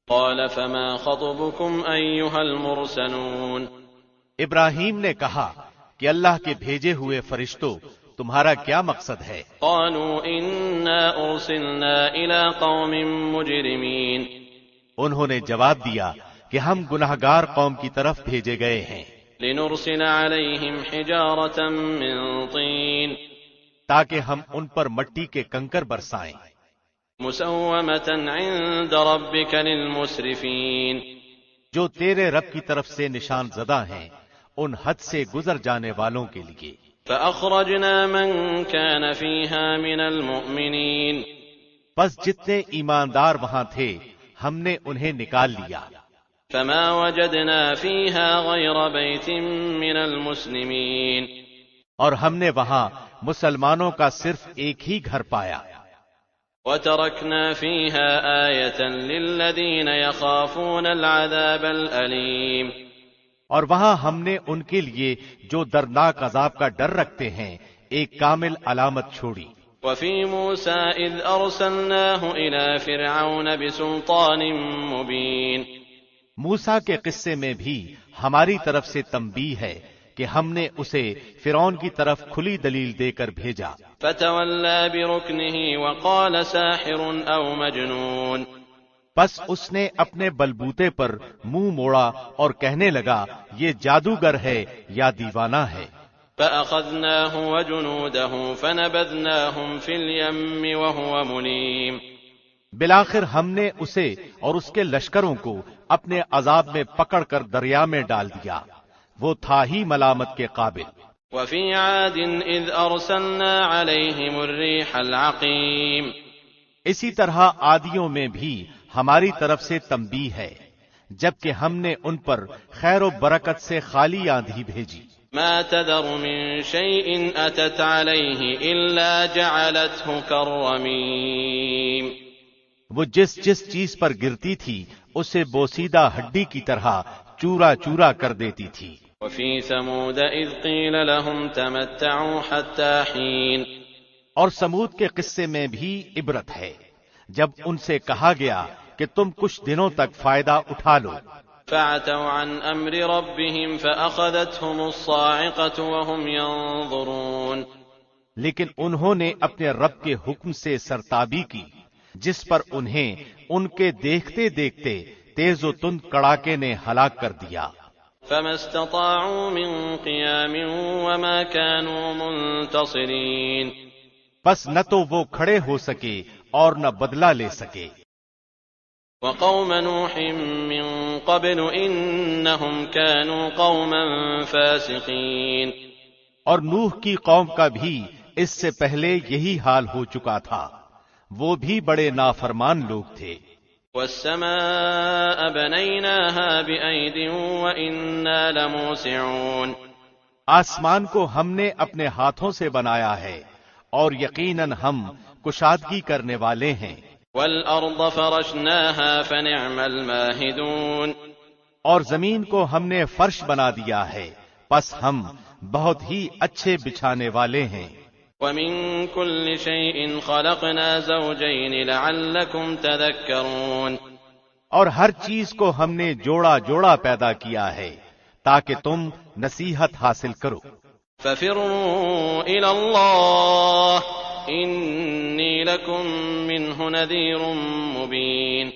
قال فما خطبكم أيها المرسلون؟ ابراہیم نے کہا کہ اللہ کے بھیجے ہوئے فرشتوں، تمہارا کیا مقصد ہے؟ قالوا إنا أرسلنا إلى قوم مجرمين. انہوں نے جواب دیا کہ ہم گنہگار قوم کی طرف بھیجے گئے ہیں، لنرسل عليهم حجارة من طين تاکہ ہم ان پر مٹی کے کنکر برسائیں، مسومة عند ربك للمسرفين. جو تیرے رب کی طرف سے نشان زدہ ہیں ان حد سے گزر جانے والوں کے لیے۔ فأخرجنا من كان فيها من المؤمنين. پس جتنے ایماندار وہاں تھے ہم نے انہیں نکال لیا۔ فما وجدنا فيها غير بيت من المسلمين. اور ہم نے وہاں مسلمانوں کا صرف ایک ہی گھر پایا۔ وتركنا فيها آية للذين يخافون العذاب الأليم. اور وہاں ہم نے ان کے لیے جو دردناک عذاب کا ڈر رکھتے ہیں ایک کامل علامت چھوڑی۔ وفي موسى إذ أرسلناه إلى فرعون بسلطان مبين. موسیٰ کے قصے میں بھی ہماری طرف سے تنبیہ ہے کہ ہم نے اسے فرعون کی طرف کھلی دلیل دے کر بھیجا۔ فتولى بركنه وقال ساحر أو مجنون. پس اس نے اپنے بلبوتے پر منہ موڑا اور کہنے لگا یہ جادوگر ہے یا دیوانہ ہے۔ فأخذناه وجنوده فنبذناهم في اليم وهو مليم. بالآخر ہم نے اسے اور اس کے لشکروں کو اپنے عذاب میں پکڑ کر دریا میں ڈال دیا، وہ تھا ہی ملامت کے قابل۔ وفي عاد إذ أرسلنا عليهم الريح العقيم. اسی طرح عادیوں میں بھی ہماری طرف سے تنبیہ ہے، جبکہ ہم نے ان پر خیر و برکت سے خالی آندھی بھیجی۔ ما تذر من شيء أتت عليه إلا جعلته كالرميم. وہ جس چیز پر گرتی تھی اسے بوسیدہ ہڈی کی طرح چورا چورا کر دیتی تھی۔ وفي ثمود إذ قيل لهم تمتعوا حتى حين. اور سمود کے قصے میں بھی عبرت ہے جب ان سے کہا گیا کہ تم کچھ دنوں تک فائدہ اٹھا لو۔ فعتوا عن أمر ربهم فأخذتهم الصاعقة وهم ينظرون. لیکن انہوں نے اپنے رب کے حکم سے سرتابی کی جس پر انہیں ان کے دیکھتے دیکھتے تیز و تند کڑاکے نے ہلاک کر دیا۔ فما استطاعوا من قيام وما كانوا منتصرين. بس نہ تو وہ کھڑے ہو سکے اور نہ بدلہ لے سکے۔ وقوم نوح من قبل إنهم كانوا قوما فاسقين. اور نوح کی قوم کا بھی اس سے پہلے یہی حال ہو چکا تھا، وہ بھی بڑے نافرمان لوگ تھے۔ والسماء بنيناها بأيد وإنا لموسعون. آسمان کو ہم نے اپنے ہاتھوں سے بنایا ہے اور یقیناً ہم کشادگی کرنے والے ہیں۔ والأرض فرشناها فنعم الماهدون. اور زمین کو ہم نے فرش بنا دیا ہے پس ہم بہت ہی اچھے بچھانے والے ہیں۔ ومن كل شيء خلقنا زوجين لعلكم تذكرون. اور ہر چیز کو ہم نے جوڑا جوڑا پیدا کیا ہے تاکہ تم نصیحت حاصل کرو۔ ففروا إلى الله إني لكم منه نذير مبين.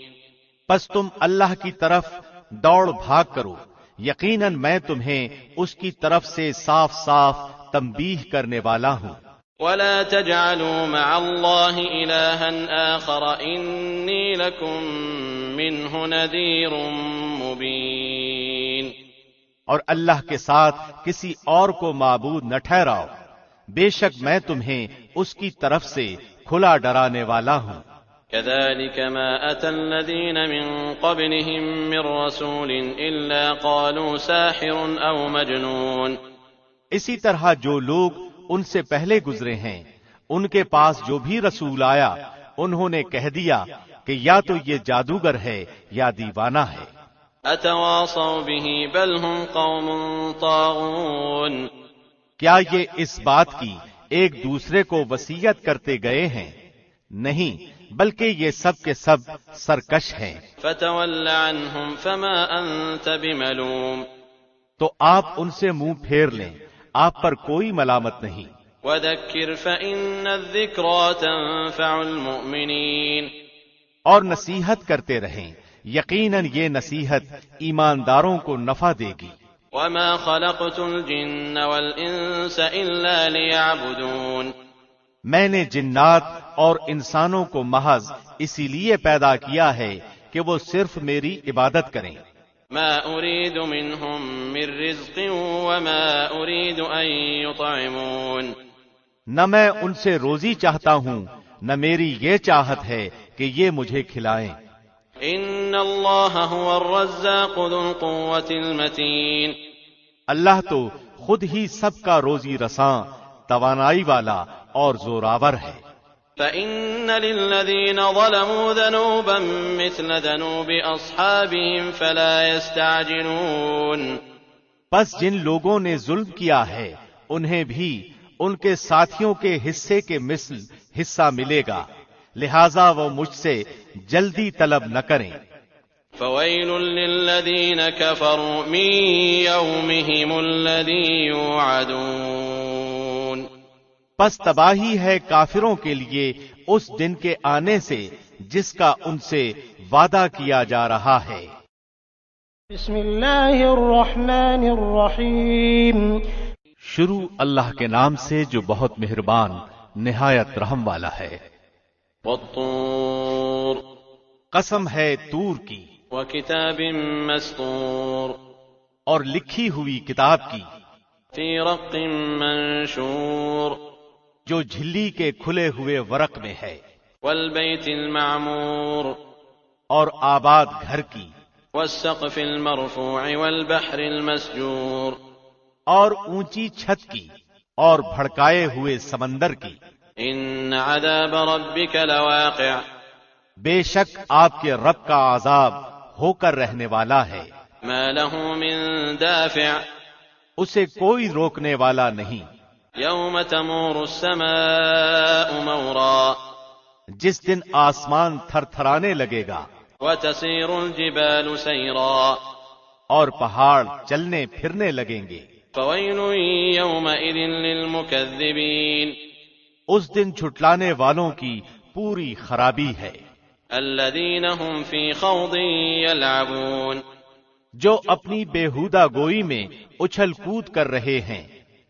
پس تم اللہ کی طرف دوڑ بھاگ کرو، یقیناً میں تمہیں اس کی طرف سے صاف صاف تنبیہ کرنے والا ہوں۔ ولا تجعلوا مع الله إلها آخر إني لكم منه نذير مبين. اور اللہ کے ساتھ کسی اور کو معبود نہ ٹھہراؤ، بے شک میں تمہیں اس کی طرف سے کھلا ڈرانے والا ہوں۔ كذلك ما أتى الذين من قبلهم من رسول إلا قالوا ساحر أو مجنون. اسی طرح جو لوگ ان سے پہلے گزرے ہیں ان کے پاس جو بھی رسول آیا انہوں نے کہہ دیا کہ یا تو یہ جادوگر ہے یا دیوانہ ہے۔ أتواصوا به بل هم قوم طاغون. کیا یہ اس بات کی ایک دوسرے کو وصیت کرتے گئے ہیں؟ نہیں، بلکہ یہ سب کے سب سرکش ہیں۔ فتول عنهم فما انت بملوم، تو آپ ان سے منہ پھیر لیں، آپ پر کوئی ملامت نہیں۔ وذکر فإن الذکرى تنفع المؤمنین، اور نصیحت کرتے رہیں، یقیناً یہ نصیحت ایمانداروں کو نفع دے گی۔ وما خلقت الجن والانس الا لیعبدون، میں نے جنات اور انسانوں کو محض اسی لیے پیدا کیا ہے کہ وہ صرف میری عبادت کریں۔ ما اريد منهم من رزق وما اريد ان يطعمون، نہ میں ان سے روزی چاہتا ہوں، نہ میری یہ چاہت ہے کہ یہ مجھے کھلائیں۔ ان اللہ هو الرزاق ذو القوة المتین، اللہ تو خود ہی سب کا روزی رساں، توانائی والا اور زوراور ہے۔ فإن للذین ظلموا ذنوبا مثل ذنوب اصحابهم فلا يستعجلون، پس جن لوگوں نے ظلم کیا ہے انہیں بھی ان کے ساتھیوں کے حصے کے مثل حصہ ملے گا، لہذا وہ مجھ سے جلدی طلب نہ کریں۔ فویل للذین کفروا من یومہم الذی یوعدون، پس تباہی ہے کافروں کے لیے اس دن کے آنے سے جس کا ان سے وعدہ کیا جا رہا ہے۔ بسم اللہ الرحمن الرحیم، شروع اللہ کے نام سے جو بہت مہربان نہایت رحم والا ہے۔ والطور، قسم ہے طور کی، وکتاب مسطور، اور لکھی ہوئی کتاب کی، فی رق منشور، جو جھلی کے کھلے ہوئے ورق میں ہے، والبیت المعمور، اور آباد گھر کی، والسقف المرفوع والبحر المسجور، اور اونچی چھت کی، اور بھڑکائے ہوئے سمندر کی۔ ان عذاب ربک لواقع، بے شک آپ کے رب کا عذاب ہو کر رہنے والا ہے، ما له من دافع، اسے کوئی روکنے والا نہیں۔ یوم تمور السماء مورا، جس دن آسمان تھر تھرانے لگے گا، وتسیر الجبال سیرا، اور پہاڑ چلنے پھرنے لگیں گے۔ فویل یومئذ للمکذبین، اس دن جھٹلانے والوں کی پوری خرابی ہے، الذین هم فی خوض یلعبون، جو اپنی بےہودہ گوئی میں اچھل کود کر رہے ہیں۔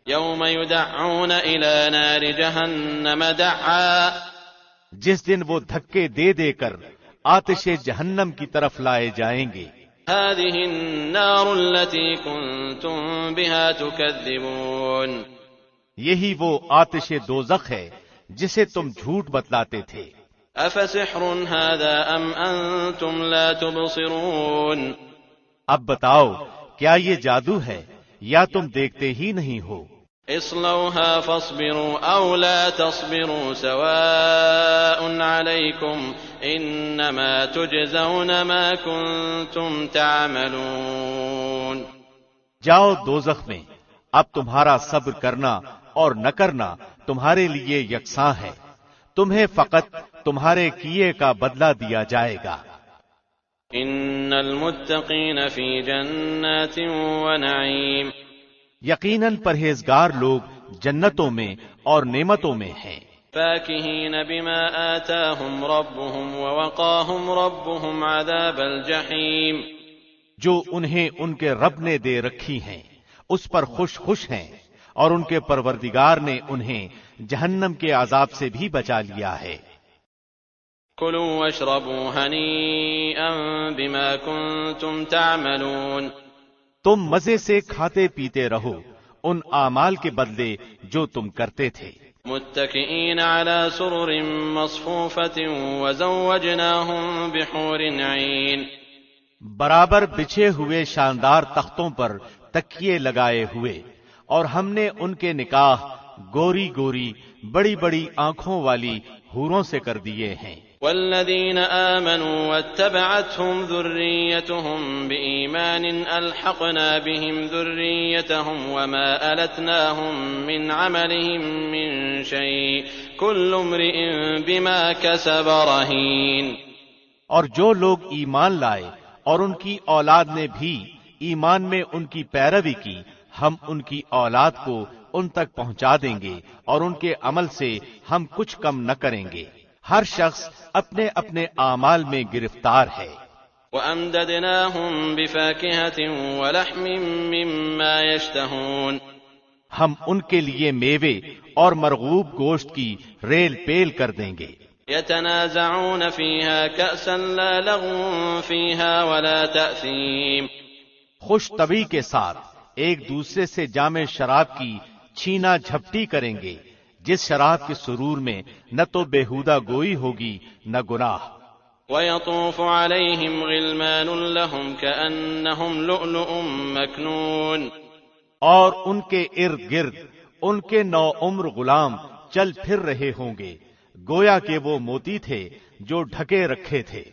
یوم یدعون الی نار جہنم دعا، جس دن وہ دھکے دے دے کر آتش جہنم کی طرف لائے جائیں گے۔ هذه النار التي كنتم بها تكذبون، یہی وہ آتش دوزخ ہے جسے تم جھوٹ بتلاتے تھے۔ افسحر هذا ام انتم لا تبصرون، اب بتاؤ کیا یہ جادو ہے یا تم دیکھتے ہی نہیں ہو؟ اصلوها فاصبروا او لا تصبروا سواء عليكم انما تجزون ما كنتم تعملون، جاؤ دوزخ میں، اب تمہارا صبر کرنا اور نہ کرنا تمہارے لیے یکساں ہے، تمہیں فقط تمہارے کیے کا بدلہ دیا جائے گا۔ ان المتقین فی جنات ونعیم، یقیناً پرہیزگار لوگ جنتوں میں اور نعمتوں میں ہیں۔ فاکہین بما آتاہم ربهم ووقاہم ربهم عذاب الجحیم، جو انہیں ان کے رب نے دے رکھی ہیں اس پر خوش خوش ہیں، اور ان کے پروردگار نے انہیں جہنم کے عذاب سے بھی بچا لیا ہے۔ کلوا واشربوا ہنیئا بما کنتم تعملون، تم مزے سے کھاتے پیتے رہو ان اعمال کے بدلے جو تم کرتے تھے۔ متکئین علی سرر مصفوفۃ وزوجناہم بحور عین، برابر بچھے ہوئے شاندار تختوں پر تکیے لگائے ہوئے، اور ہم نے ان کے نکاح گوری گوری بڑی بڑی آنکھوں والی حوروں سے کر دیے ہیں۔ والذين آمنوا واتبعتهم ذريتهم بإيمان ألحقنا بهم ذريتهم وما ألتناهم من عملهم من شيء كل امرئ بما كسب رهين۔ اور جو لوگ ایمان لائے اور ان کی اولاد نے بھی ایمان میں ان کی پیروی کی، ہم ان کی اولاد کو ان تک پہنچا دیں گے اور ان کے عمل سے ہم کچھ کم نہ کریں گے۔ ہر شخص اپنے اپنے اعمال میں گرفتار ہے۔ وَأَمْدَدْنَاهُمْ بِفَاكِهَةٍ وَلَحْمٍ مِّمَّا يَشْتَهُونَ، ہم ان کے لیے میوے اور مرغوب گوشت کی ریل پیل کر دیں گے۔ يَتَنَازَعُونَ فِيهَا كَأْسًا لَا لَغْوٌ فِيهَا وَلَا تَأْثِيمٌ، خوش طبع کے ساتھ ایک دوسرے سے جام شراب کی چھینا جھپٹی کریں گے، جس شراب کے سرور میں نہ تو بےہودہ گوئی ہوگی نہ گناہ۔ وَيَطُوفُ عَلَيْهِمْ غِلْمَانٌ لَهُمْ كَأَنَّهُمْ لُؤْلُؤٌ مَّكْنُونٌ، اور ان کے ارد گرد ان کے نو عمر غلام چل پھر رہے ہوں گے، گویا کہ وہ موتی تھے جو ڈھکے رکھے تھے۔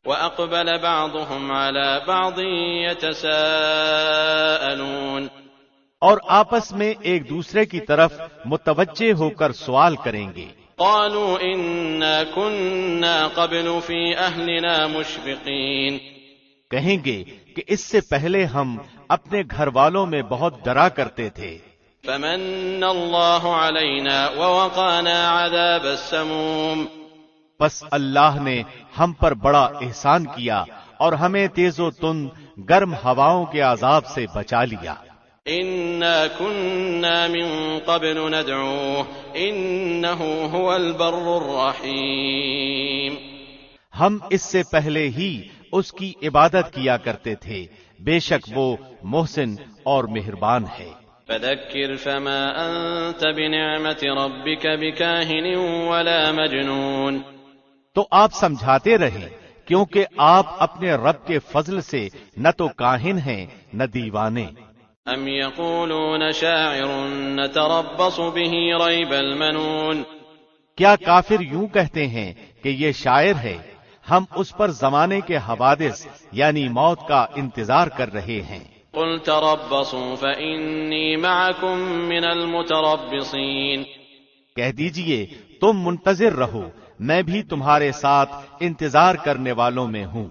وَأَقْبَلَ بَعْضُهُمْ عَلَى بَعْضٍ يَتَسَاءَلُونَ، اور آپس میں ایک دوسرے کی طرف متوجہ ہو کر سوال کریں گے۔ قالوا إنا كنا قبل في أهلنا مشفقين، کہیں گے کہ اس سے پہلے ہم اپنے گھر والوں میں بہت ڈرا کرتے تھے۔ فمن الله علينا ووقانا عذاب السموم، پس اللہ نے ہم پر بڑا احسان کیا اور ہمیں تیز و تند گرم ہواؤں کے عذاب سے بچا لیا۔ إنا كنا من قبل ندعوه إنه هو البر الرحيم، ہم اس سے پہلے ہی اس کی عبادت کیا کرتے تھے، بے شک وہ محسن اور مہربان ہے۔ فذكر فما أنت بنعمة ربك بكاهن ولا مجنون، تو آپ سمجھاتے رہیں کیونکہ آپ اپنے رب کے فضل سے نہ تو کاہن ہیں نہ دیوانے۔ ام يقولون شاعر نتربص به ريب المنون، کیا کافر یوں کہتے ہیں کہ یہ شاعر ہے، ہم اس پر زمانے کے حوادث یعنی موت کا انتظار کر رہے ہیں۔ قل تربصوا فإني معكم من المتربصين، کہہ دیجئے تم منتظر رہو، میں بھی تمہارے ساتھ انتظار کرنے والوں میں ہوں۔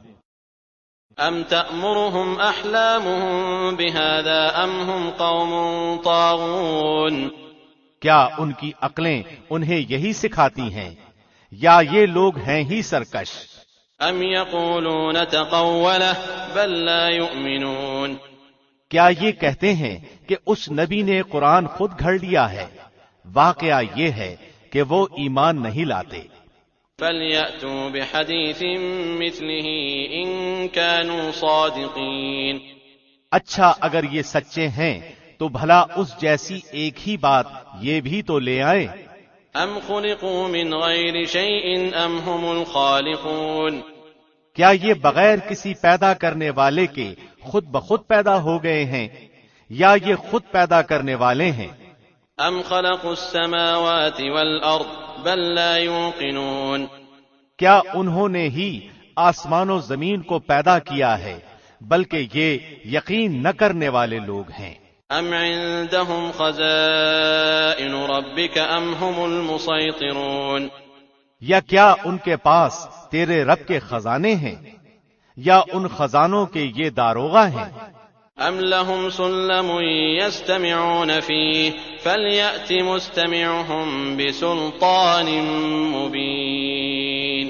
ام تأمرهم احلامهم بهذا ام هم قوم طاغون، کیا ان کی عقلیں انہیں یہی سکھاتی ہیں یا یہ لوگ ہیں ہی سرکش؟ ام يقولون تقوله بل لا يؤمنون، کیا یہ کہتے ہیں کہ اس نبی نے قرآن خود گھڑ لیا ہے؟ واقعہ یہ ہے کہ وہ ایمان نہیں لاتے۔ فَلْيَأْتُوا بِحَدِيثٍ مِثْلِهِ إِن كَانُوا صَادِقِينَ، اچھا اگر یہ سچے ہیں تو بھلا اس جیسی ایک ہی بات یہ بھی تو لے آئیں۔ ام خلقوا من غیر شیء ام هم الخالقون، کیا یہ بغیر کسی پیدا کرنے والے کے خود بخود پیدا ہو گئے ہیں یا یہ خود پیدا کرنے والے ہیں؟ ام خلقوا السماوات والارض بل لا يوقنون، کیا انہوں نے ہی آسمان و زمین کو پیدا کیا ہے بلکہ یہ یقین نہ کرنے والے لوگ ہیں۔ ام عندهم خزائن ربك ام هم المسيطرون، یا کیا ان کے پاس تیرے رب کے خزانے ہیں یا ان خزانوں کے یہ داروغہ ہیں؟ ام لهم سلم يستمعون فيه فليأت مستمعهم بسلطان مبين،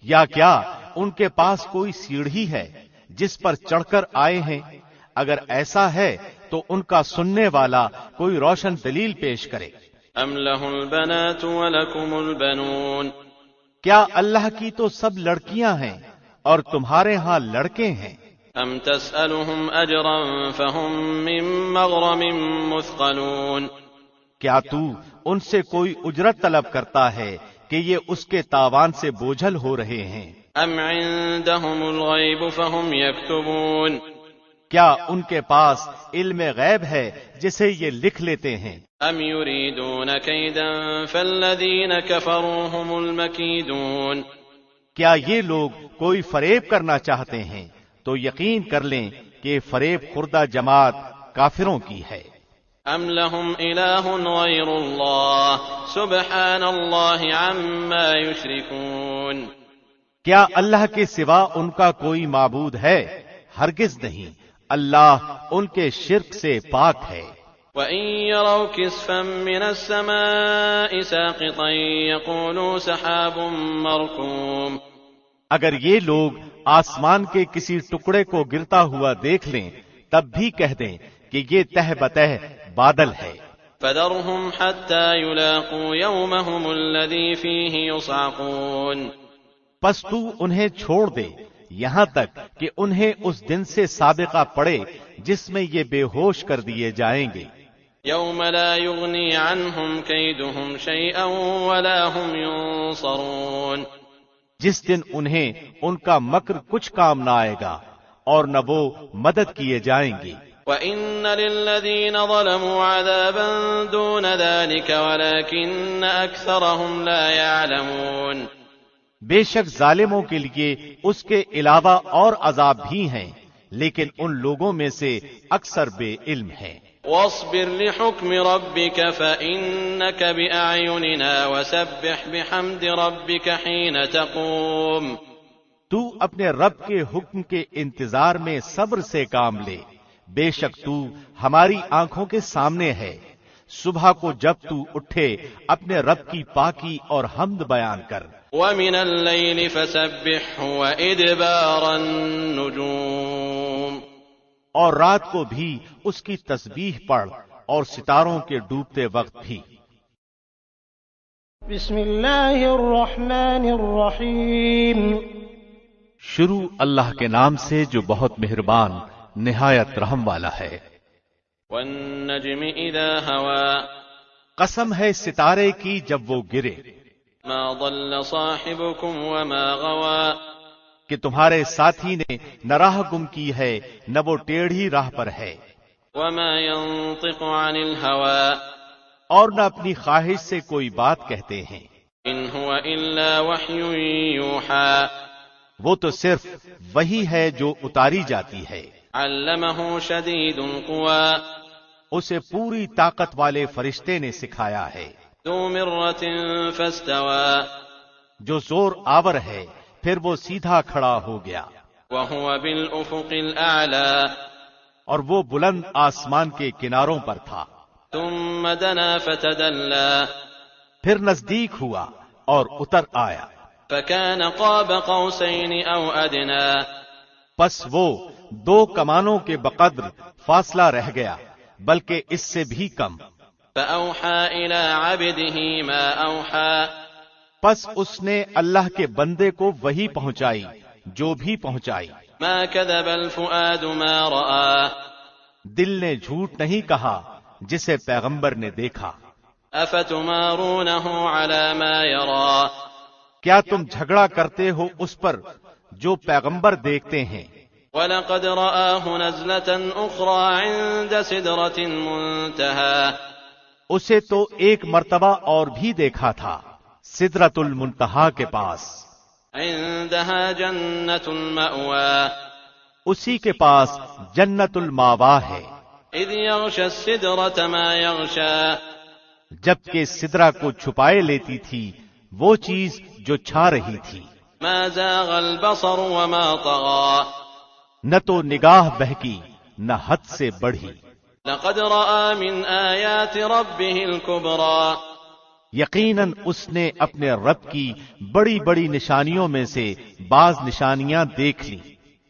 یا کیا ان کے پاس کوئی سیڑھی ہے جس پر چڑھ کر آئے ہیں؟ اگر ایسا ہے تو ان کا سننے والا کوئی روشن دلیل پیش کرے۔ ام له البنات ولكم البنون، کیا اللہ کی تو سب لڑکیاں ہیں اور تمہارے ہاں لڑکے ہیں؟ ام تسألهم اجرا فهم من مغرم مثقلون، کیا تو ان سے کوئی اجرت طلب کرتا ہے کہ یہ اس کے تاوان سے بوجھل ہو رہے ہیں؟ ام عندهم الغیب فهم یکتبون، کیا ان کے پاس علم غیب ہے جسے یہ لکھ لیتے ہیں؟ ام یریدون کیدا فالذین کفروا هم المکیدون، کیا یہ لوگ کوئی فریب کرنا چاہتے ہیں تو یقین کر لیں کہ فریب خوردہ جماعت کافروں کی ہے۔ ام لهم الہ غیر اللہ سبحان اللہ عما یشرکون، کیا اللہ کے سوا ان کا کوئی معبود ہے؟ ہرگز نہیں، اللہ ان کے شرک سے پاک ہے۔ وَإِن يَرَوْا كِسْفًا مِّنَ السَّمَاءِ سَاقِطًا يَقُولُوا سَحَابٌ مَّرْكُومٌ، اگر یہ لوگ آسمان کے کسی ٹکڑے کو گرتا ہوا دیکھ لیں تب بھی کہہ دیں کہ یہ تہ بتہ بادل ہے۔ فَذَرْهُمْ حَتَّى يُلَاقُوا يَوْمَهُمُ الَّذِي فِيهِ يُصْعَقُونَ، پس تو انہیں چھوڑ دے یہاں تک کہ انہیں اس دن سے سابقہ پڑے جس میں یہ بے ہوش کر دیے جائیں گے۔ يَوْمَ لَا يُغْنِي عَنْهُمْ كَيْدُهُمْ شَيْئًا وَلَا هُمْ يُنصَرُونَ، جس دن انہیں ان کا مکر کچھ کام نہ آئے گا اور نہ وہ مدد کیے جائیں گے۔ وَإِنَّ لِلَّذِينَ ظَلَمُوا عَذَابًا دُونَ ذَلِكَ وَلَكِنَّ أَكْثَرَهُمْ لَا يَعْلَمُونَ، بے شک ظالموں کے لیے اس کے علاوہ اور عذاب بھی ہیں لیکن ان لوگوں میں سے اکثر بے علم ہیں۔ وَاصْبِرْ لِحُكْمِ رَبِّكَ فَإِنَّكَ بِأَعْيُنِنَا وَسَبِّحْ بِحَمْدِ رَبِّكَ حِينَ تَقُومُ، تو اپنے رب کے حکم کے انتظار میں صبر سے کام لے، بے شک تو ہماری آنکھوں کے سامنے ہے، صبح کو جب تو اٹھے اپنے رب کی پاکی اور حمد بیان کر۔ وَمِنَ اللَّيْلِ فَسَبِّحْهُ وَإِدْبَارَ النُّجُومِ، اور رات کو بھی اس کی تسبیح پڑھ اور ستاروں کے ڈوبتے وقت بھی۔ بسم اللہ الرحمن الرحیم، شروع اللہ کے نام سے جو بہت مہربان نہایت رحم والا ہے۔ وَالنَّجْمِ إِذَا هَوَى، قسم ہے ستارے کی جب وہ گرے، مَا ضَلَّ صَاحِبُكُمْ وَمَا غَوَى، کہ تمہارے ساتھی نے نہ راہ گم کی ہے نہ وہ ٹیڑھی راہ پر ہے، وَمَا يَنطِقُ عَنِ الْهَوَى، اور نہ اپنی خواہش سے کوئی بات کہتے ہیں، إِنْ هُوَ إِلَّا وَحْيٌ يُوحَى، وہ تو صرف وہی ہے جو اتاری جاتی ہے۔ عَلَّمَهُ شَدِيدُ الْقُوَى، اسے پوری طاقت والے فرشتے نے سکھایا ہے۔ ذُو مِرَّةٍ فَاسْتَوَى، جو زور آور ہے پھر وہ سیدھا کھڑا ہو گیا، وَهُوَ بِالْأُفُقِ الْأَعْلَى، اور وہ بلند آسمان کے کناروں پر تھا۔ ثُمَّ دَنَا فَتَدَلَّى، پھر نزدیک ہوا اور اتر آیا، فَكَانَ قَابَ قَوْسَيْنِ أَوْ أَدْنَىٰ، پس وہ دو کمانوں کے بقدر فاصلہ رہ گیا بلکہ اس سے بھی کم۔ فَأَوْحَىٰ إِلَىٰ عَبْدِهِ مَا أَوْحَىٰ، پس اس نے اللہ کے بندے کو وہی پہنچائی جو بھی پہنچائی۔ مَا كَذَبَ الْفُؤَادُ مَا رَآ، دل نے جھوٹ نہیں کہا جسے پیغمبر نے دیکھا۔ أَفَتُمَارُونَهُ عَلَىٰ مَا يَرَىٰ، کیا تم جھگڑا کرتے ہو اس پر جو پیغمبر دیکھتے ہیں؟ وَلَقَدْ رَآهُ نَزْلَةً أُخْرَىٰ عِندَ سِدْرَةِ الْمُنتَهَىٰ، اسے تو ایک مرتبہ اور بھی دیکھا تھا سدرۃ المنتہا کے پاس، عِندَهَا جَنَّةُ الْمَأْوَىٰ، اسی کے پاس جنت الماوا ہے۔ إِذْ يَغْشَى السِّدْرَةَ مَا يَغْشَىٰ، جبکہ سدرہ کو چھپائے لیتی تھی وہ چیز جو چھا رہی تھی۔ مَا زَاغَ الْبَصَرُ وَمَا طَغَىٰ، نہ تو نگاہ بہکی نہ حد سے بڑھی۔ لَقَدْ رَآ مِنْ آيَاتِ رَبِّهِ الْكُبْرَىٰ، یقیناً اس نے اپنے رب کی بڑی بڑی نشانیوں میں سے بعض نشانیاں دیکھ لی۔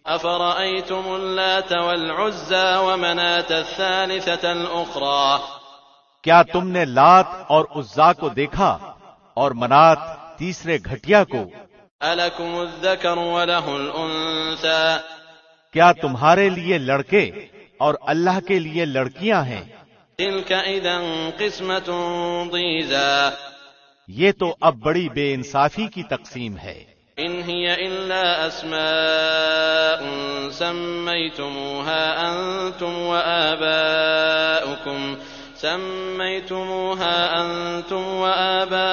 أَفَرَأَيْتُمُ اللَّاتَ وَالْعُزَّىٰ وَمَنَاةَ الثَّالِثَةَ الْأُخْرَىٰ، کیا تم نے لات اور عزا کو دیکھا اور منات تیسرے گھٹیا کو؟ أَلَكُمُ الذَّكَرُ وَلَهُ الْأُنثَىٰ، کیا تمہارے لیے لڑکے اور اللہ کے لیے لڑکیاں ہیں؟ تِلْكَ إِذًا قِسْمَةٌ ضِیزَىٰ، یہ تو اب بڑی بے انصافی کی تقسیم ہے۔ إِنْ هِيَ إِلَّا أَسْمَاءٌ سَمَّيْتُمُوهَا أَنْتُمْ وَآبَاؤُكُمْ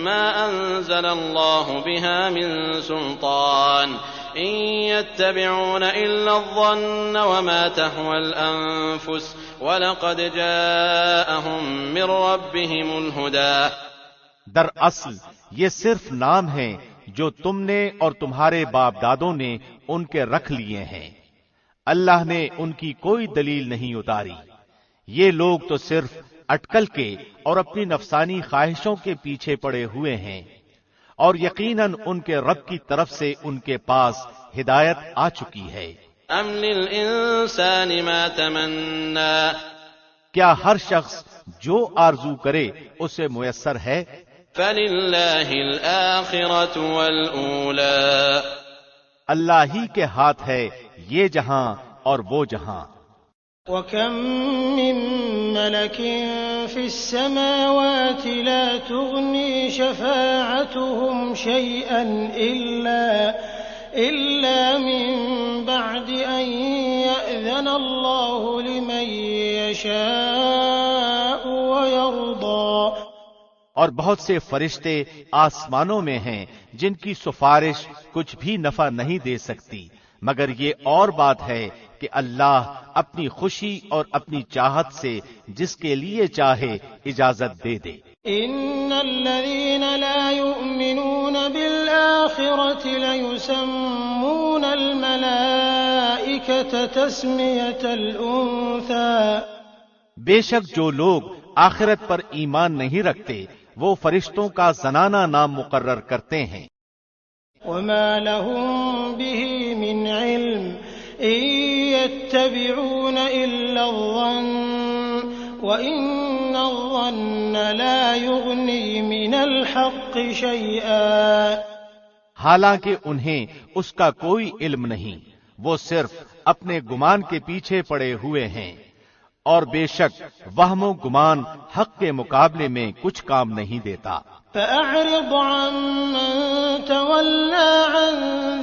مَا أَنزَلَ أنزل الله بها من سلطان إن يتبعون إلا الظن وما تهوى الأنفس وَلَقَدْ جَاءَهُم مِّن رَّبِّهِمُ الْهُدَىٰ۔ دراصل یہ صرف نام ہیں جو تم نے اور تمہارے باپ دادوں نے ان کے رکھ لیے ہیں، اللہ نے ان کی کوئی دلیل نہیں اتاری۔ یہ لوگ تو صرف اٹکل کے اور اپنی نفسانی خواہشوں کے پیچھے پڑے ہوئے ہیں، اور یقیناً ان کے رب کی طرف سے ان کے پاس ہدایت آ چکی ہے۔ ام للانسان ما تمنا، کیا ہر شخص جو آرزو کرے اسے میسر ہے؟ فللہ الآخرۃ والأولی، اللہ ہی کے ہاتھ ہے یہ جہاں اور وہ جہاں۔ وَكَم مِّن مَّلَكٍ فِي السَّمَاوَاتِ لَا تُغْنِي شَفَاعَتُهُمْ شَيْئًا إِلَّا مِن بَعْدِ أَن يَأْذَنَ اللَّهُ لِمَن يَشَاءُ وَيَرْضَىٰ۔ اور بہت سے فرشتے آسمانوں میں ہیں جن کی سفارش کچھ بھی نفع نہیں دے سکتی، مگر یہ اور بات ہے کہ اللہ اپنی خوشی اور اپنی چاہت سے جس کے لیے چاہے اجازت دے دے۔ ان الذين لا يؤمنون بالآخرة ليسمون الملائكة تسمية الأنثى، بے شک جو لوگ آخرت پر ایمان نہیں رکھتے وہ فرشتوں کا زنانہ نام مقرر کرتے ہیں۔ وما لهم به من علم إن يتبعون إلا الظن وإن الظن لا يغني من الحق شيئا، حالانکہ انہیں اس کا کوئی علم نہیں، وہ صرف اپنے گمان کے پیچھے پڑے ہوئے ہیں، اور بے شک وہم و گمان حق کے مقابلے میں کچھ کام نہیں دیتا۔ فأعرض عمن تولى عن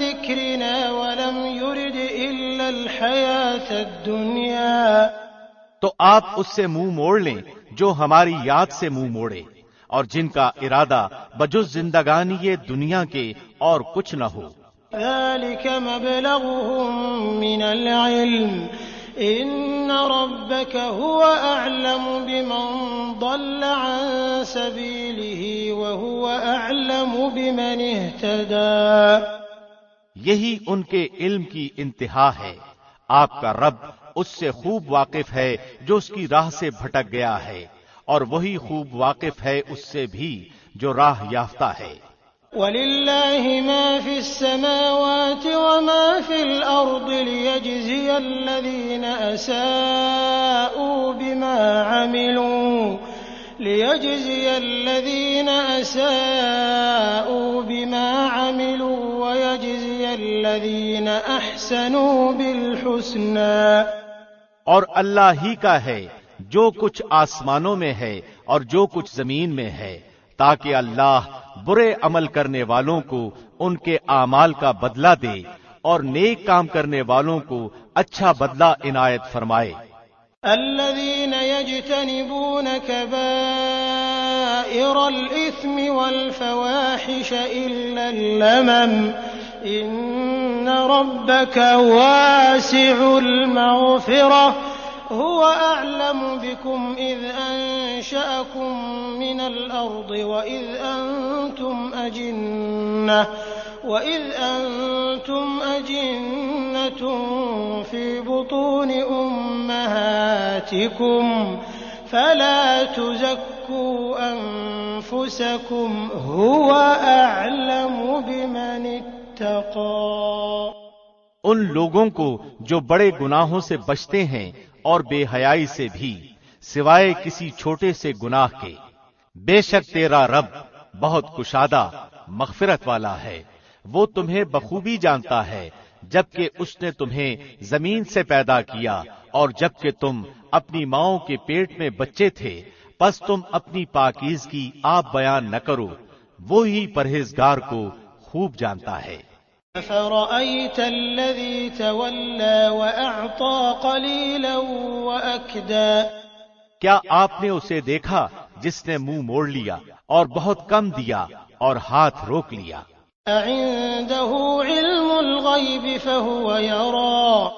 ذكرنا ولم يرد إلا الحياة الدنيا، تو آپ اس سے منہ موڑ لیں جو ہماری یاد سے منہ موڑے اور جن کا ارادہ بجز زندگانی یہ دنیا کے اور کچھ نہ ہو۔ ذلك مبلغهم من العلم إن ربك هو أعلم بمن ضل عن سبيله وهو أعلم بمن اهتدى۔ یہی ان کے علم کی انتہا ہے، آپ کا رب اس سے خوب واقف ہے جو اس کی راہ سے بھٹک گیا ہے، اور وہی خوب واقف ہے اس سے بھی جو راہ یافتہ ہے۔ وَلِلَّهِ مَا فِي السَّمَاوَاتِ وَمَا فِي الْأَرْضِ لِيَجْزِيَ الَّذِينَ أَسَاءُوا بِمَا عَمِلُوا وَيَجْزِيَ الَّذِينَ أَحْسَنُوا بِالْحُسْنَى۔ اور اللہ ہی کا ہے جو کچھ آسمانوں میں ہے اور جو کچھ زمین میں ہے، تاکہ اللہ برے عمل کرنے والوں کو ان کے اعمال کا بدلہ دے اور نیک کام کرنے والوں کو اچھا بدلہ عنایت فرمائے۔ الذين يجتنبون كبائر الإثم والفواحش إلا اللمم إن ربك واسع المغفرة هو أعلم بكم إذ أنشأكم من الأرض وإذ أنتم أجنة في بطون أمهاتكم فلا تزكوا أنفسكم هو أعلم بمن اتقى۔ ان لوگوں کو جو بڑے گناہوں سے بچتے ہیں اور بے حیائی سے بھی، سوائے کسی چھوٹے سے گناہ کے، بے شک تیرا رب بہت کشادہ مغفرت والا ہے، وہ تمہیں بخوبی جانتا ہے، جبکہ اس نے تمہیں زمین سے پیدا کیا اور جبکہ تم اپنی ماؤں کے پیٹ میں بچے تھے، پس تم اپنی پاکیزگی آپ بیان نہ کرو، وہی پرہیزگار کو خوب جانتا ہے۔ أَفَرَأَيْتَ الَّذِي تَوَلَّى وَأَعْطَىٰ قَلِيلًا وَأَكْدَىٰ، کیا آپ نے اسے دیکھا جس نے منہ موڑ لیا اور بہت کم دیا اور ہاتھ روک لیا۔ أعنده علم الغيب فهو يرى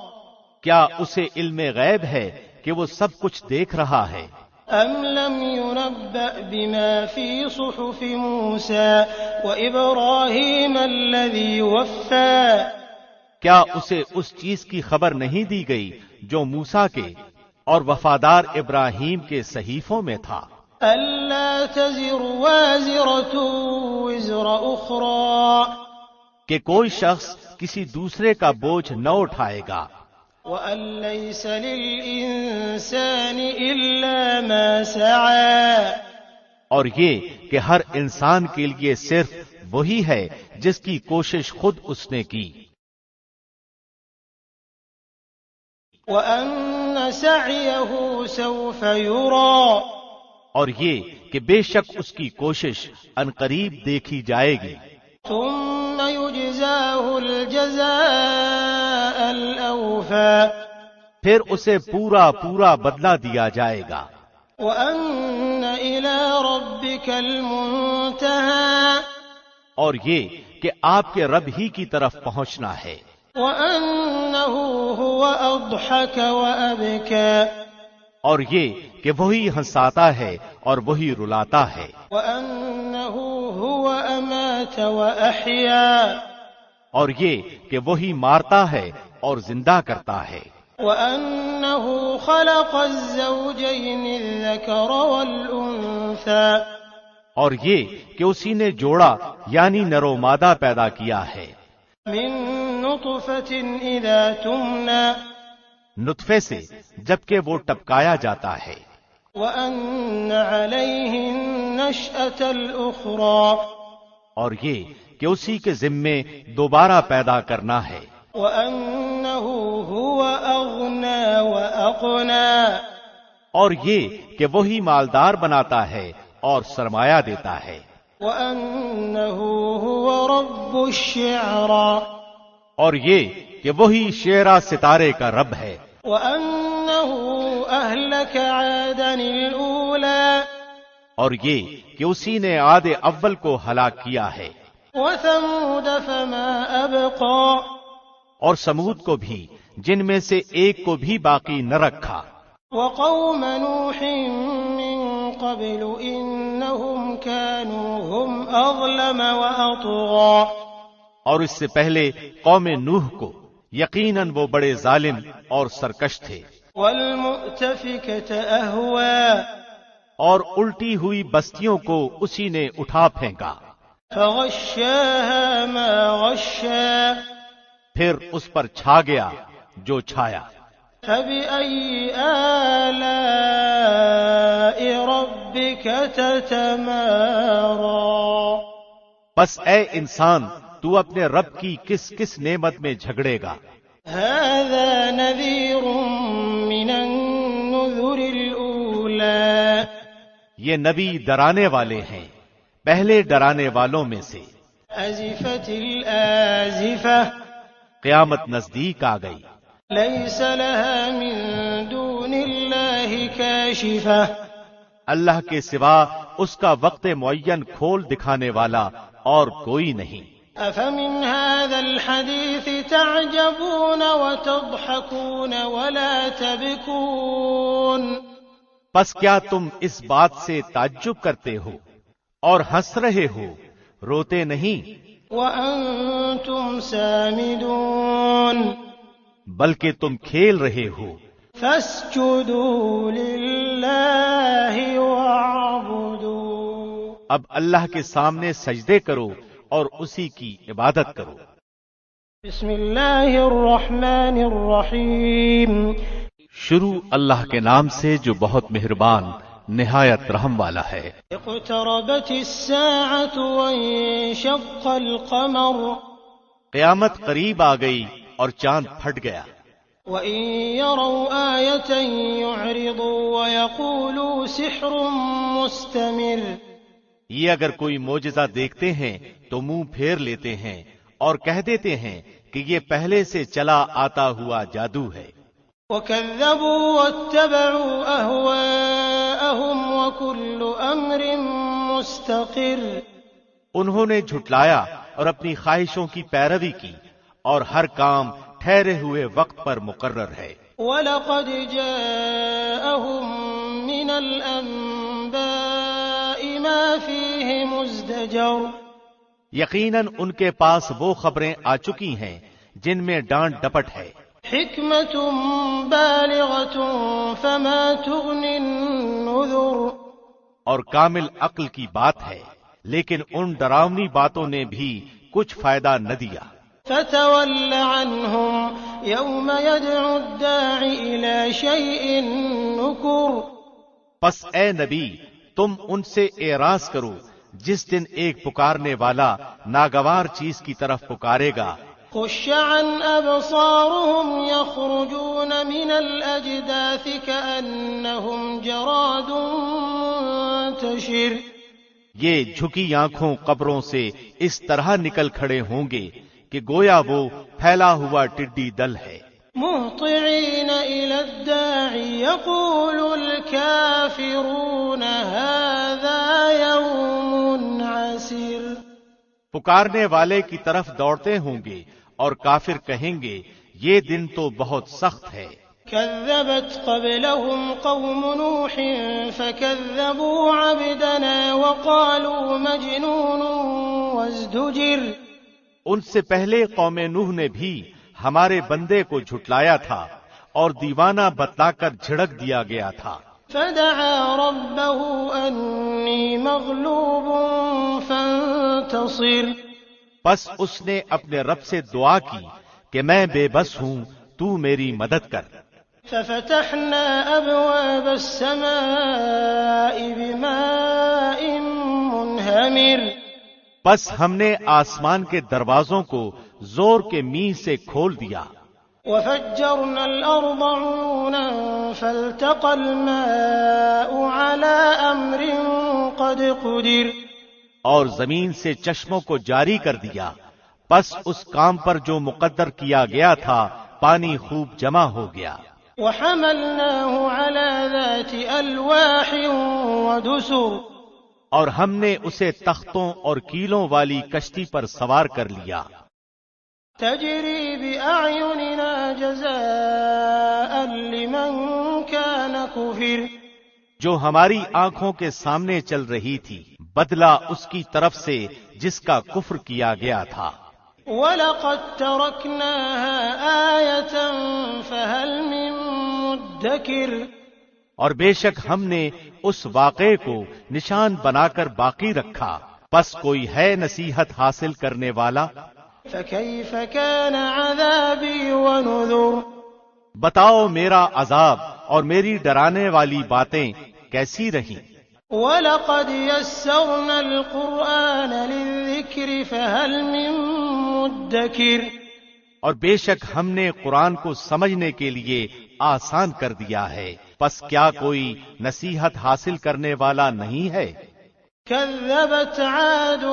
کیا اسے علم غیب ہے کہ وہ سب کچھ دیکھ رہا ہے؟ أم لم ينبأ بما في صحف موسى وإبراهيم الذي وفى کیا اسے اس چیز کی خبر نہیں دی گئی جو موسیٰ کے اور وفادار ابراہیم کے صحیفوں میں تھا؟ ألا تزر وازرة وزر أخرى کہ کوئی شخص کسی دوسرے کا بوجھ نہ اٹھائے گا، وأن ليس للإنسان إلا ما سعى اور یہ کہ ہر انسان کے لیے صرف وہی ہے جس کی کوشش خود اس نے کی، وأن سعيه سوف يرى اور یہ کہ بے شک اس کی کوشش عنقریب دیکھی جائے گی، ثم يجزاه الجزاء الأوفى پھر اسے پورا پورا بدلہ دیا جائے گا، وأن إلى ربك المنتهى اور یہ کہ آپ کے رب ہی کی طرف پہنچنا ہے، وأنه هو أضحك وأبكى اور یہ کہ وہی ہنساتا ہے اور وہی رلاتا ہے، وأنه هو أمات وأحيا اور یہ کہ وہی مارتا ہے اور زندہ کرتا ہے، وأنه خلق الزوجين الذكر والأنثى اور یہ کہ اسی نے جوڑا یعنی نر و مادہ پیدا کیا ہے، من نطفة إذا تمنى نطفے سے جبکہ وہ ٹپکایا جاتا ہے، وأن عليه النشأة الأخرى اور یہ کہ اسی کے ذمے دوبارہ پیدا کرنا ہے، وأنه هو أغنى وأقنى اور یہ کہ وہی مالدار بناتا ہے اور سرمایہ دیتا ہے، وأنه هو رب الشعرى اور یہ کہ وہی شعرا ستارے کا رب ہے، وأنه أهلك عادا الأولى اور یہ کہ اسی نے عاد اول کو ہلاک کیا ہے، وثمود فما أبقى اور سمود کو بھی جن میں سے ایک کو بھی باقی نہ رکھا، وقوم نوح من قبل إنهم كانوا هم أظلم وأطغى اور اس سے پہلے قوم نوح کو یقیناً وہ بڑے ظالم اور سرکش تھے، والمؤتفكة أهوى اور الٹی ہوئی بستیوں کو اسی نے اٹھا پھینکا، فغشاها ما غشا پھر اس پر چھا گیا جو چھایا، فبأي آلاء ربك تتمارى بس اے انسان تو اپنے رب کی کس کس نعمت میں جھگڑے گا؟ هذا نذير من النذر الأولى یہ نبی ڈرانے والے ہیں پہلے ڈرانے والوں میں سے، أزفت الآزفة قیامت نزدیک آ گئی، ليس لها من دون الله كاشفة اللہ کے سوا اس کا وقت معین کھول دکھانے والا اور کوئی نہیں، أفمن هذا الحديث تعجبون وتضحكون ولا تبكون پس کیا تم اس بات سے تعجب کرتے ہو اور ہنس رہے ہو، روتے نہیں، وأنتم سامدون بلکہ تم کھیل رہے ہو، فاسجدوا لله واعبدوا اب اللہ کے سامنے سجدے کرو اور اسی کی عبادت کرو۔ بسم اللہ الرحمن الرحیم شروع اللہ کے نام سے جو بہت مہربان نہایت رحم والا ہے۔ اقتربت الساعة وانشق القمر قیامت قریب آ گئی اور چاند پھٹ گیا، وإن يروا آية يعرضوا ويقولوا سحر مستمر یہ اگر کوئی معجزہ دیکھتے ہیں تو منہ پھیر لیتے ہیں اور کہہ دیتے ہیں کہ یہ پہلے سے چلا آتا ہوا جادو ہے، وكذبوا واتبعوا أهواءهم وكل أمر مستقر انہوں نے جھٹلایا اور اپنی خواہشوں کی پیروی کی، اور ہر کام ٹھہرے ہوئے وقت پر مقرر ہے۔ وَلَقَدْ جَاءَهُم مِّنَ الْأَنبَاءِ مَا فِيهِ مُزْدَجَرٌ، یقیناً ان کے پاس وہ خبریں آ چکی ہیں جن میں ڈانٹ ڈپٹ ہے، حِكْمَةٌ بَالِغَةٌ فَمَا تُغْنِ النُّذُرُ، اور کامل عقل کی بات ہے، لیکن ان ڈراؤنی باتوں نے بھی کچھ فائدہ نہ دیا۔ فَتَوَلَّ عَنْهُمْ يَوْمَ يَدْعُ الدَّاعِ إِلَى شَيْءٍ نُكُرٍ، پس اے نبی تم ان سے اعراض کرو جس دن ایک پکارنے والا ناگوار چیز کی طرف پکارے گا۔ خُشَّ عَنْ أَبْصَارُهُمْ يَخْرُجُونَ مِنَ الْأَجْدَاثِ كَأَنَّهُمْ جَرَادٌ مُنتَشِرٌ، یہ جھکی آنکھوں قبروں سے اس طرح نکل کھڑے ہوں گے کہ گویا وہ پھیلا ہوا ٹڈی دل ہے۔ مُهْطِعِينَ إِلَى الدَّاعِ يَقُولُ الْكَافِرُونَ هَذَا يَوْمٌ عَسِرٌ، پکارنے والے کی طرف دوڑتے ہوں گے اور کافر کہیں گے یہ دن تو بہت سخت ہے۔ كذبت قبلهم قوم نوح فكذبوا عبدنا وقالوا مجنون وازدجر، ان سے پہلے قوم نوح نے بھی ہمارے بندے کو جھٹلایا تھا اور دیوانہ بتلا کر جھڑک دیا گیا تھا۔ فدعا ربه أني مغلوب فانتصر، پس اس نے اپنے رب سے دعا کی کہ میں بے بس ہوں، تو میری مدد کر۔ ففتحنا أبواب السماء بماء منهمر، پس ہم نے آسمان کے دروازوں کو زور کے میہ سے کھول دیا۔ وفجرنا الأرض عيونا فالتقى الماء على أمر قد قدر، اور زمین سے چشموں کو جاری کر دیا، پس اس کام پر جو مقدر کیا گیا تھا پانی خوب جمع ہو گیا۔ وحملناه على ذات ألواح ودسر، اور ہم نے اسے تختوں اور کیلوں والی کشتی پر سوار کر لیا۔ تجري بأعيننا جزاء لمن كان كفر، جو ہماری آنکھوں کے سامنے چل رہی تھی، بدلہ اس کی طرف سے جس کا کفر کیا گیا تھا۔ وَلَقَدْ تَرَكْنَاهَا آيَةً فَهَلْ مِن مُدَّكِرٍ، اور بے شک ہم نے اس واقعے کو نشان بنا کر باقی رکھا، پس کوئی ہے نصیحت حاصل کرنے والا؟ فَكَيْفَ كَانَ عَذَابِي وَنُذُرِ، بتاؤ میرا عذاب اور میری ڈرانے والی باتیں کیسی رہیں۔ وَلَقَدْ يَسَّرْنَا الْقُرْآنَ لِلذِّكْرِ فَهَلْ مِن مُدَّكِرٍ، اور بے شک ہم نے قرآن کو سمجھنے کے لیے آسان کر دیا ہے، پس کیا کوئی نصیحت حاصل کرنے والا نہیں ہے؟ كذبت عاد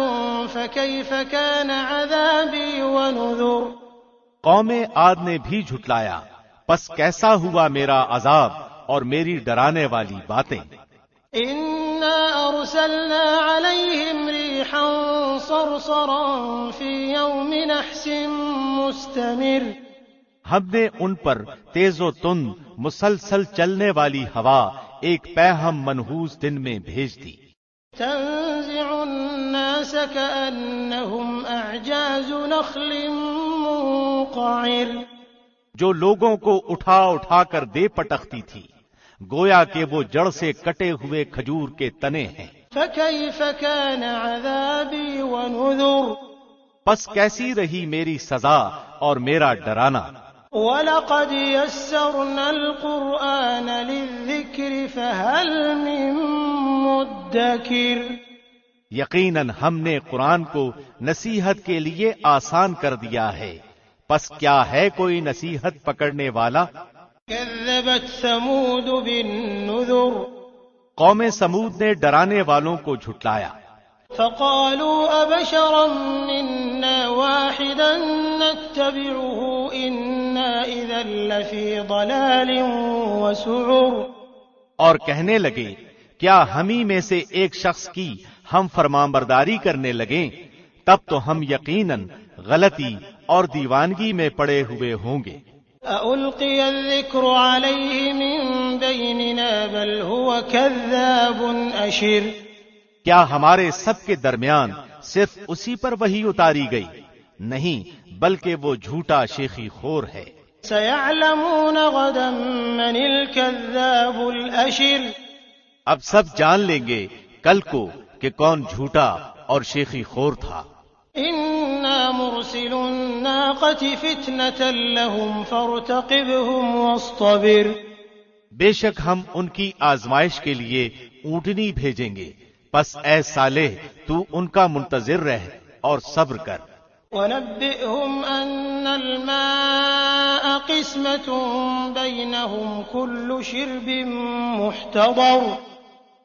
فكيف كان عذابي ونذر، قوم عاد نے بھی جھٹلایا، پس کیسا ہوا میرا عذاب اور میری ڈرانے والی باتیں۔ إنا أرسلنا عليهم ريحا صرصرا في يوم نحس مستمر، ہم نے ان پر تیز و تند مسلسل چلنے والی ہوا ایک پیہم منحوس دن میں بھیج دی۔ تنزع الناس كأنهم أعجاز نخل منقعر، جو لوگوں کو اٹھا اٹھا کر دے پٹکتی تھی، گویا کہ وہ جڑ سے کٹے ہوئے کھجور کے تنے ہیں۔ فكيف كان عذابي ونذر، پس کیسی رہی میری سزا اور میرا ڈرانا۔ وَلَقَدْ يَسَّرْنَا الْقُرْآنَ لِلذِّكْرِ فَهَلْ مِن مُدَّكِرٍ، یقیناً ہم نے قرآن کو نصیحت کے لیے آسان کر دیا ہے، پس کیا ہے کوئی نصیحت پکڑنے والا؟ كذبت ثمود بالنذر، قوم سمود نے ڈرانے والوں کو جھٹلایا۔ فقالوا أبشرا منا واحدا نتبعه إنا إذا لفي ضلال وسعر، اور کہنے لگے کیا ہمیں میں سے ایک شخص کی ہم فرمانبرداری کرنے لگیں تب تو ہم یقیناً غلطی اور دیوانگی میں پڑے ہوئے ہوں گے۔ أَأُلْقِيَ الذِّكْرُ عَلَيْهِ مِن بَيْنِنَا بَلْ هُوَ كَذَّابٌ أَشِرٌ کیا ہمارے سب کے درمیان صرف اسی پر وحی اتاری گئی؟ نہیں، بلکہ وہ جھوٹا شیخی خور ہے۔ سَيَعْلَمُونَ غَدًا مَّنِ الْكَذَّابُ الْأَشِرُ اب سب جان لیں گے کل کو کہ کون جھوٹا اور شیخی خور تھا۔ إِنَّا مُرْسِلُو النَّاقَةِ فِتْنَةً لَهُمْ فَارْتَقِبْهُمْ وَاصْطَبِرْ بے شک ہم ان کی آزمائش کے لیے اونٹنی بھیجیں گے، پس اے صالح تو ان کا منتظر رہ اور صبر کر۔ وَنَبِّئْهُمْ أَنَّ الْمَاءَ قِسْمَةٌ بَيْنَهُمْ كُلُّ شِرْبٍ مُحْتَضَرٌ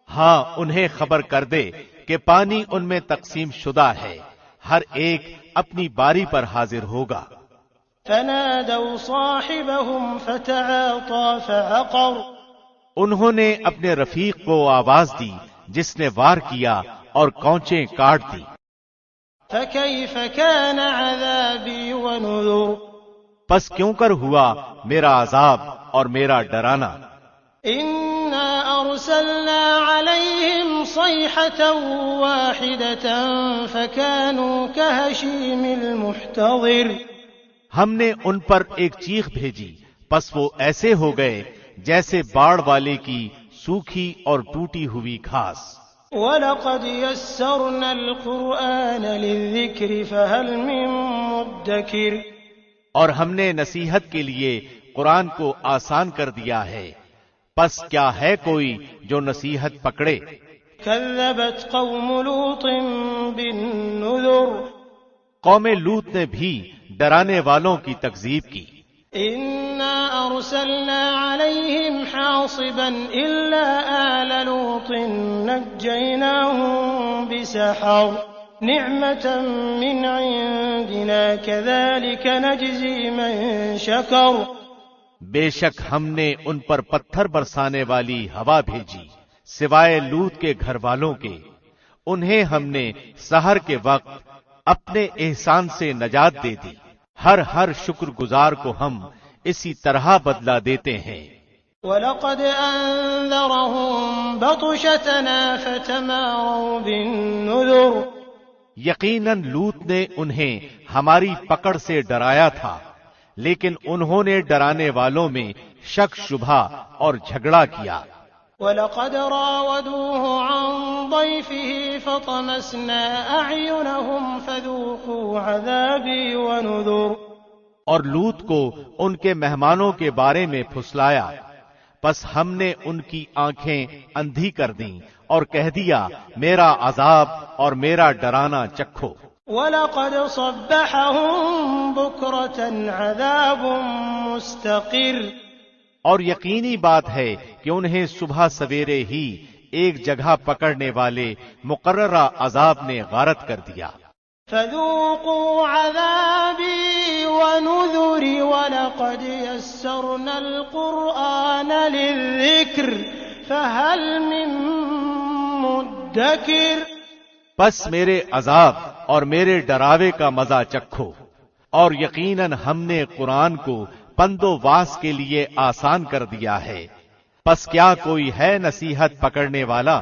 ہاں انہیں خبر کر دے کہ پانی ان میں تقسیم شدہ ہے، ہر ایک اپنی باری پر حاضر ہوگا۔ فَنَادَوْا صَاحِبَهُمْ فَتَعَاطَىٰ فَعَقَرَ انہوں نے اپنے رفیق کو آواز دی جس نے وار کیا اور کونچیں کاٹ دی۔ فَكَيْفَ كَانَ عَذَابِي وَنُذُرِ پس کیوں کر ہوا میرا عذاب اور میرا ڈرانا۔ إِنَّا أَرْسَلْنَا عَلَيْهِمْ صَيْحَةً وَاحِدَةً فَكَانُوا كَهَشِيمِ الْمُحْتَظِرِ ہم نے ان پر ایک چیخ بھیجی، پس وہ ایسے ہو گئے جیسے باڑ والے کی سوکھی اور ٹوٹی ہوئی گھاس۔ وَلَقَدْ يَسَّرْنَا الْقُرْآنَ لِلذِّكْرِ فَهَلْ مِن مُّدَّكِرٍ اور ہم نے نصیحت کے لیے قرآن کو آسان کر دیا ہے، پس کیا ہے کوئی جو نصیحت پکڑے۔ كَذَّبَتْ قَوْمُ لُوطٍ بِالنُّذُرِ قوم لوط نے بھی ڈرانے والوں کی تکذیب کی۔ إِنَّا أَرْسَلْنَا عَلَيْهِمْ حَاصِبًا إِلَّا آلَ لُوطٍ نَجَّيْنَاهُم بِسَحَرٍ نِعْمَةً مِّنْ عِندِنَا كَذَلِكَ نَجْزِي مَن شَكَرَ بے شک ہم نے ان پر پتھر برسانے والی ہوا بھیجی سوائے لوط کے گھر والوں کے، انہیں ہم نے سحر کے وقت اپنے احسان سے نجات دے دی، ہر شکر گزار کو ہم اسی طرح بدلہ دیتے ہیں۔ وَلَقَدْ أَنذَرَهُم بَطْشَتَنَا فَتَمَارَوْا بِالنُّذُرِ یقیناً لوط نے انہیں ہماری پکڑ سے ڈرایا تھا، لیکن انہوں نے ڈرانے والوں میں شک شبہ اور جھگڑا کیا۔ وَلَقَدْ رَاوَدُوهُ عَن ضَيْفِهِ فَطَمَسْنَا أَعْيُنَهُمْ فَذُوقُوا عَذَابِي وَنُذُرِ اور لوط کو ان کے مہمانوں کے بارے میں پھسلایا، پس ہم نے ان کی آنکھیں اندھی کر دیں اور کہہ دیا میرا عذاب اور میرا ڈرانا چکھو۔ وَلَقَدْ صَبَّحَهُم بُكْرَةً عَذَابٌ مُسْتَقِرٌ اور یقینی بات ہے کہ انہیں صبح سویرے ہی ایک جگہ پکڑنے والے مقررہ عذاب نے غارت کر دیا۔ فَذُوقُوا عَذَابِي وَنُذُرِ وَلَقَدْ يَسَّرْنَا الْقُرْآنَ لِلذِّكْرِ فَهَلْ مِن مُّدَّكِرٍ پس میرے عذاب اور میرے ڈراوے کا مزہ چکھو، اور یقیناً ہم نے قرآن کو پند و واس کے لیے آسان کر دیا ہے، پس کیا کوئی ہے نصیحت پکڑنے والا؟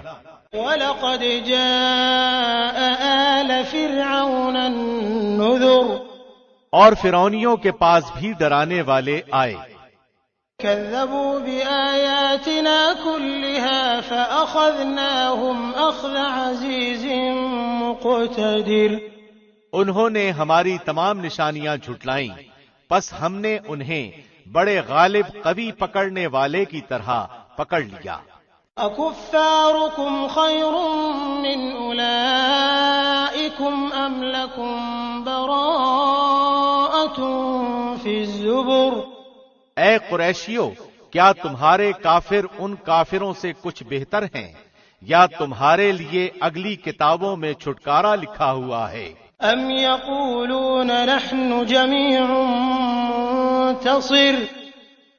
وَلَقَدْ جَاءَ آلَ فِرْعَوْنَ النُّذُرُ اور فرعونیوں کے پاس بھی ڈرانے والے آئے۔ كَذَّبُوا بِآيَاتِنَا كُلِّهَا فَأَخَذْنَاهُمْ أَخْذَ عَزِيزٍ مُقْتَدِرٍ انہوں نے ہماری تمام نشانیاں جھٹلائیں، پس ہم نے انہیں بڑے غالب قوی پکڑنے والے کی طرح پکڑ لیا۔ أَكُفَّارُكُمْ خَيْرٌ مِّنْ أُولَئِكُمْ أَمْ لَكُمْ بَرَاءَةٌ فِي الزُّبُرِ اے قریشیو، کیا تمہارے کافر ان کافروں سے کچھ بہتر ہیں، یا تمہارے لیے اگلی کتابوں میں چھٹکارا لکھا ہوا ہے؟ أَمْ يَقُولُونَ نَحْنُ جَمِيعٌ مُّنتَصِرٌ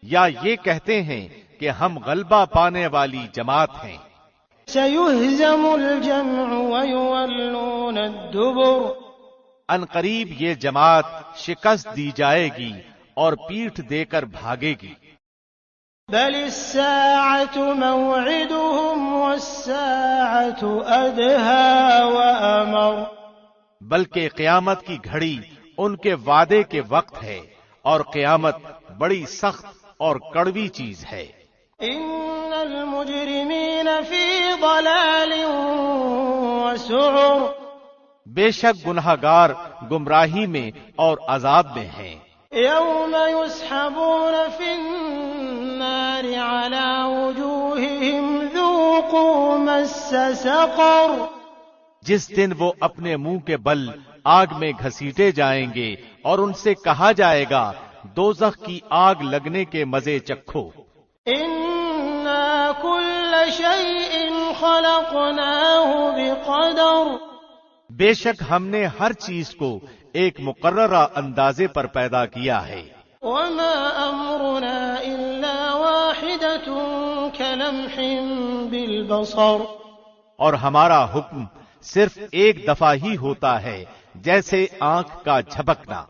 یا یہ کہتے ہیں کہ ہم غلبہ پانے والی جماعت ہیں۔ سيهزم الجمع ويولون الدبر ان قریب یہ جماعت شکست دی جائے گی اور پیٹھ دے کر بھاگے گی. بل الساعة موعدهم والساعة أدهى وأمر بلکہ قیامت کی گھڑی ان کے وعدے کے وقت ہے اور قیامت بڑی سخت اور کڑوی چیز ہے. إن المجرمين في ضلال وسعر بے شک گنہگار گمراہی میں اور عذاب میں ہیں. يوم يسحبون في النار على وجوههم ذوقوا مس سقر جس دن وہ اپنے منہ کے بل آگ میں گھسیٹے جائیں گے اور ان سے کہا جائے گا دوزخ کی آگ لگنے کے مزے چکھو. إنا كل شيء خلقناه بقدر بے شک ہم نے ہر چیز کو ایک مقررہ اندازے پر پیدا کیا ہے. وما أمرنا إلا واحدة كلمح بالبصر اور ہمارا حکم صرف ایک دفعہ ہی ہوتا ہے جیسے آنکھ کا جھپکنا.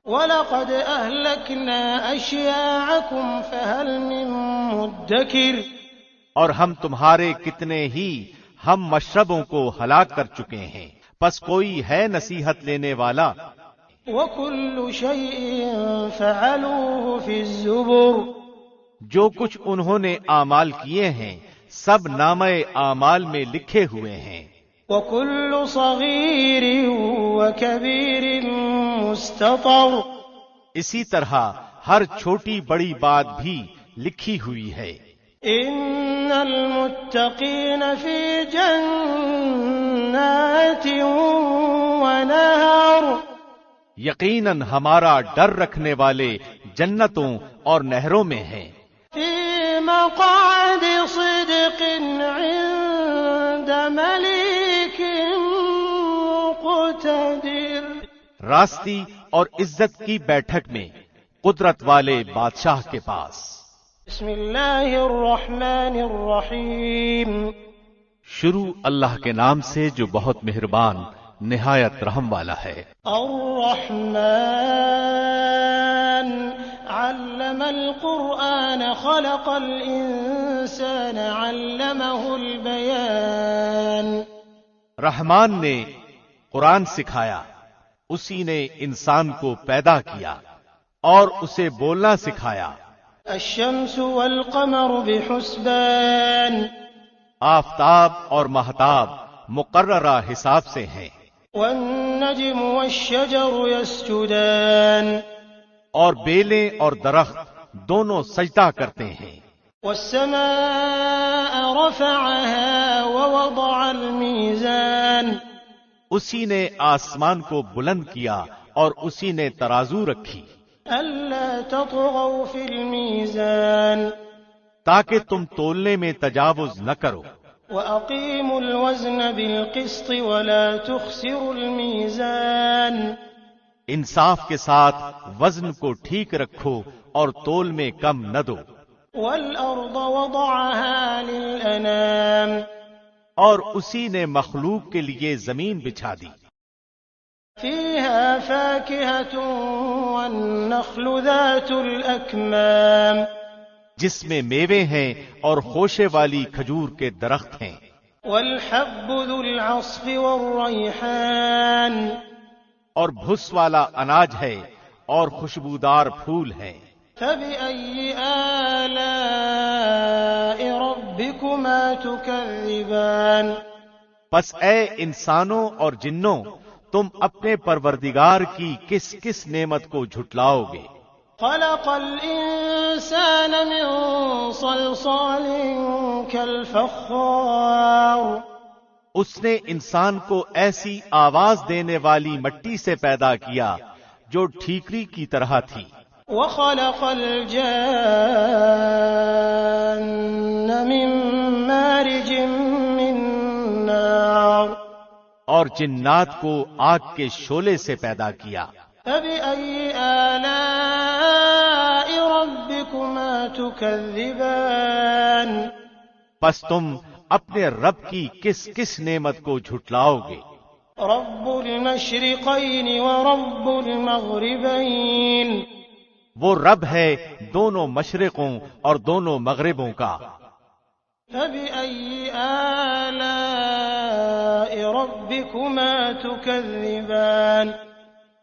وَلَقَدْ أَهْلَكْنَا أَشْيَاعَكُمْ فَهَلْ مِن مُدَّكِرٍ اور ہم تمہارے کتنے ہی ہم مشربوں کو ہلاک کر چکے ہیں، پس کوئی ہے نصیحت لینے والا. وَكُلُّ شَيْءٍ فَعَلُوهُ فِي الزُّبُرِ جو کچھ انہوں نے اعمال کیے ہیں سب نامہ اعمال میں لکھے ہوئے ہیں. وَكُلُّ صَغِيرٍ وَكَبِيرٍ مُسْتَطَرٍ اسی طرح ہر چھوٹی بڑی بات بھی لکھی ہوئی ہے. إِنَّ الْمُتَّقِينَ فِي جَنَّاتٍ وَنَهَرٍ یقیناً ہمارا ڈر رکھنے والے جنتوں اور نہروں میں ہیں. فِي مَقْعَدِ صِدْقٍ عِندَ مَلِيكٍ مُقْتَدِرٍ راستی اور عزت کی بیٹھک میں قدرت والے بادشاہ کے پاس. بسم اللہ الرحمن الرحیم شروع اللہ کے نام سے جو بہت مہربان نہایت رحم والا ہے. الرحمن علم القرآن خلق الانسان علمه البیان رحمان نے قرآن سکھایا، اسی نے انسان کو پیدا کیا اور اسے بولنا سکھایا. الشمس والقمر بحسبان آفتاب اور مہتاب مقررہ حساب سے ہیں. والنجم والشجر يسجدان اور بیلیں اور درخت دونوں سجدہ کرتے ہیں. والسماء رفعها ووضع الميزان اسی نے آسمان کو بلند کیا اور اسی نے ترازو رکھی ألا تطغوا في الميزان تاکہ تم تولنے میں تجاوز نہ کرو. وأقيموا الوزن بالقسط ولا تخسروا الميزان انصاف کے ساتھ وزن کو ٹھیک رکھو اور تول میں کم نہ دو. والأرض وضعها للأنام اور اسی نے مخلوق کے لیے زمین بچھا دی. فيها فاكهة والنخل ذات الأكمام جس میں میوے ہیں اور خوشے والی کھجور کے درخت ہیں. والحب ذو العصف والريحان اور بھس والا اناج ہے اور خوشبودار پھول ہیں. فبأي آلاء ربكما تكذبان پس اے انسانوں اور جنوں تم اپنے پروردگار کی کس کس نعمت کو جھٹلاؤ گے. خلق الإنسان من صلصال كالفخار اس نے انسان کو ایسی آواز دینے والی مٹی سے پیدا کیا جو ٹھیکری کی طرح تھی. وخلق الجان من مارج من نار اور جنات کو آگ کے شعلے سے پیدا کیا. فبأي آلاء ربكما تكذبان پس تم اپنے رب کی کس کس نعمت کو جھٹلاؤ گے؟ رب المشرقین ورب المغربین، وہ رب ہے دونوں مشرقوں اور دونوں مغربوں کا۔ فبأي آلاء ربكما تكذبان،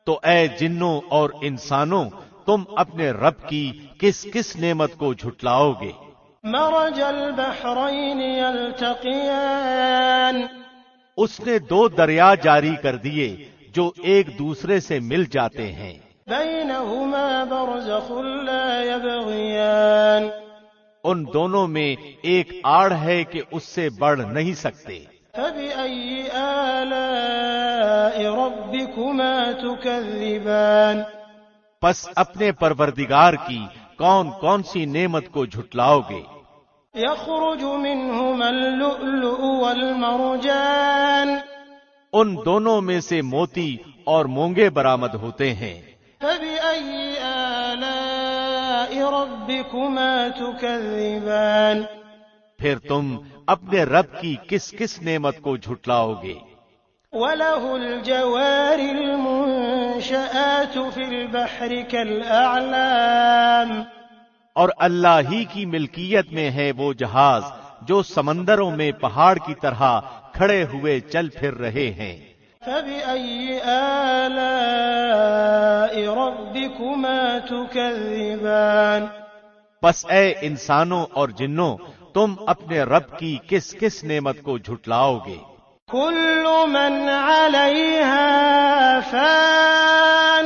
تو اے جنوں اور انسانوں، تم اپنے رب کی کس کس نعمت کو جھٹلاؤ گے؟ مرج البحرین یلتقیان، اس نے دو دریا جاری کر دیے جو ایک دوسرے سے مل جاتے ہیں، بینہما برزخ لا یبغیان، ان دونوں میں ایک آڑ ہے کہ اس سے بڑھ نہیں سکتے۔ فبأي آلاء ربكما تكذبان، پس اپنے پروردگار کی کون کون سی نعمت کو جھٹلاؤ گے؟ يخرج منهما اللؤلؤ والمرجان، ان دونوں میں سے موتی اور مونگے برآمد ہوتے ہیں۔ فبأي آلاء ربكما تكذبان، پھر تم اپنے رب کی کس کس نعمت کو جھٹلاؤ گے؟ وله الجوار المنشآت في البحر كالأعلام، اور اللہ ہی کی ملکیت میں ہے وہ جہاز جو سمندروں میں پہاڑ کی طرح کھڑے ہوئے چل پھر رہے ہیں۔ فبأي آلاء ربكما تكذبان، پس اے انسانوں اور جنوں، تم اپنے رب کی کس کس نعمت کو جھٹلاؤ گے؟ كل من عليها فان،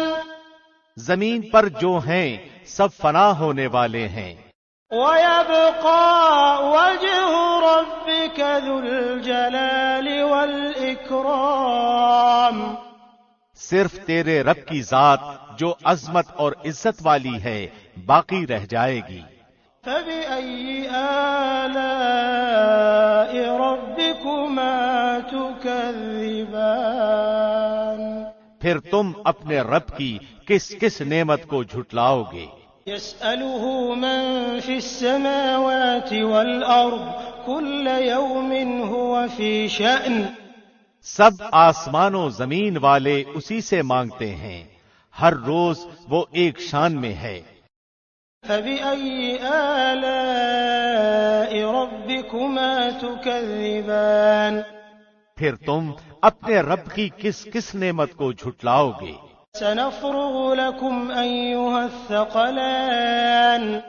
زمین پر جو ہیں سب فنا ہونے والے ہیں، ويبقى وجه ربك ذو الجلال والإكرام، صرف تیرے رب کی ذات جو عظمت اور عزت والی ہے باقی رہ جائے گی۔ فبأي آلاء ربكما تكذبان، پھر تم اپنے رب کی کس کس نعمت کو جھٹلاؤ گے؟ يسأله من في السماوات والأرض كل يوم هو في شأن، سب آسمان و زمین والے اسی سے مانگتے ہیں، ہر روز وہ ایک شان میں ہے۔ فبأي آلاء ربكما تكذبان، پھر تم اپنے رب کی کس کس نعمت کو جھٹلاؤ گے؟ سنفرغ لكم أيها الثقلان،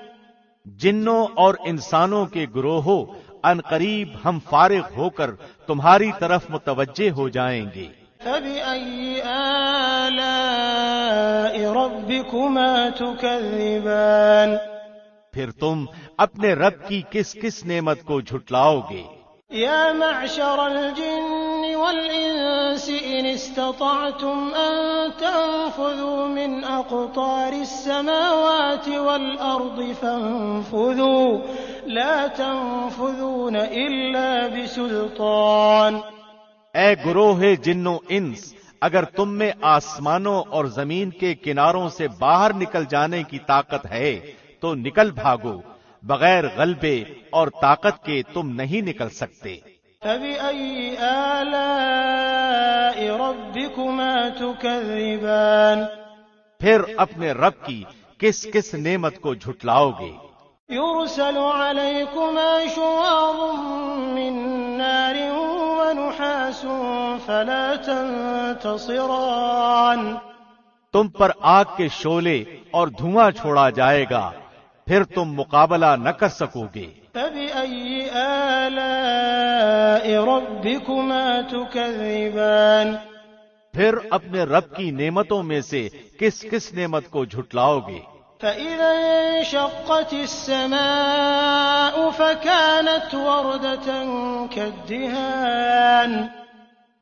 جنوں اور انسانوں کے گروہوں، ان قریب ہم فارغ ہو کر تمہاری طرف متوجہ ہو جائیں گے۔ فبأي آلاء ربكما تكذبان، پھر تم اپنے رب کی کس کس نعمت کو جھٹلاؤ گے؟ يا معشر الجن والإنس إن استطعتم أن تنفذوا من أقطار السماوات والأرض فانفذوا لا تنفذون إلا بسلطان، اے گروہ جنوں انس، اگر تم میں آسمانوں اور زمین کے کناروں سے باہر نکل جانے کی طاقت ہے تو نکل بھاگو، بغیر غلبے اور طاقت کے تم نہیں نکل سکتے۔ فبأي آلاء ربكما تكذبان، پھر اپنے رب کی کس کس نعمت کو جھٹلاؤ گے؟ يرسل عليكما شواظ من نار ونحاس فلا تنتصران، تم پر آگ کے شعلے اور دھواں چھوڑا جائے گا، پھر تم مقابلہ نہ کر سکو گے۔ فبأي آلاء ربكما تكذبان، پھر اپنے رب کی نعمتوں میں سے کس کس نعمت کو جھٹلاؤ گے؟ فإذا انشقت السماء فكانت وردة كالدهان،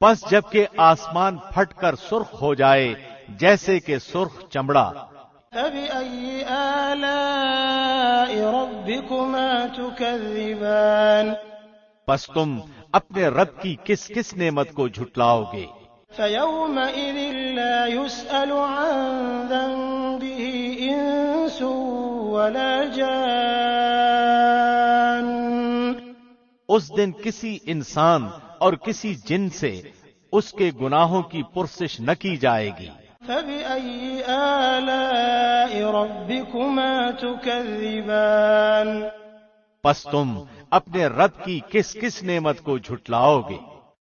پس جبکہ آسمان پھٹ کر سرخ ہو جائے جیسے کہ سرخ چمڑا۔ فبأي آلاء ربكما تكذبان، پس تم اپنے رب کی کس کس نعمت کو جھٹلاؤ گے؟ فيومئذ لا يسأل عن ذنبه إنس ولا جان، اس دن کسی انسان اور کسی جن سے اس کے گناہوں کی پرسش نہ کی جائے گی۔ فَبِأَيِّ آلَاءِ رَبِّكُمَا تُكَذِّبَانِ پس تم اپنے رب کی کس کس نعمت کو جھٹلاؤ گے؟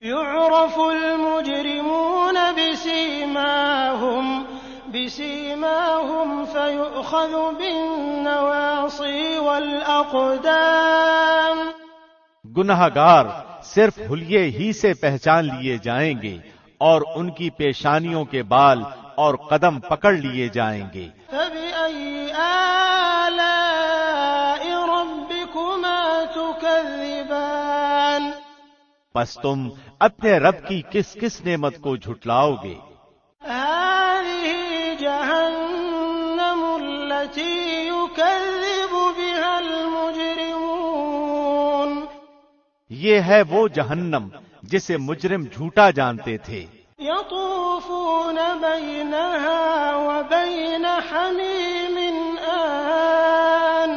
يُعْرَفُ الْمُجْرِمُونَ بِسِيمَاهُمْ فَيُؤْخَذُ بِالنَّوَاصِي وَالْأَقْدَامِ گنہگار صرف حلیے ہی سے پہچان لیے جائیں گے اور ان کی پیشانیوں کے بال اور قدم پکڑ لیے جائیں گے۔ فَبِأَيِّ آلَاءِ رَبِّكُمَا تُكَذِّبَانِ پس تم اپنے رب کی کس کس نعمت کو جھٹلاؤ گے؟ هَٰذِهِ جَهَنَّمُ الَّتِي يُكَذِّبُ بِهَا الْمُجْرِمُونَ یہ ہے وہ جہنم جسے مجرم جھوٹا جانتے تھے۔ يَطُوفُونَ بَيْنَهَا وَبَيْنَ حَمِيمٍ آن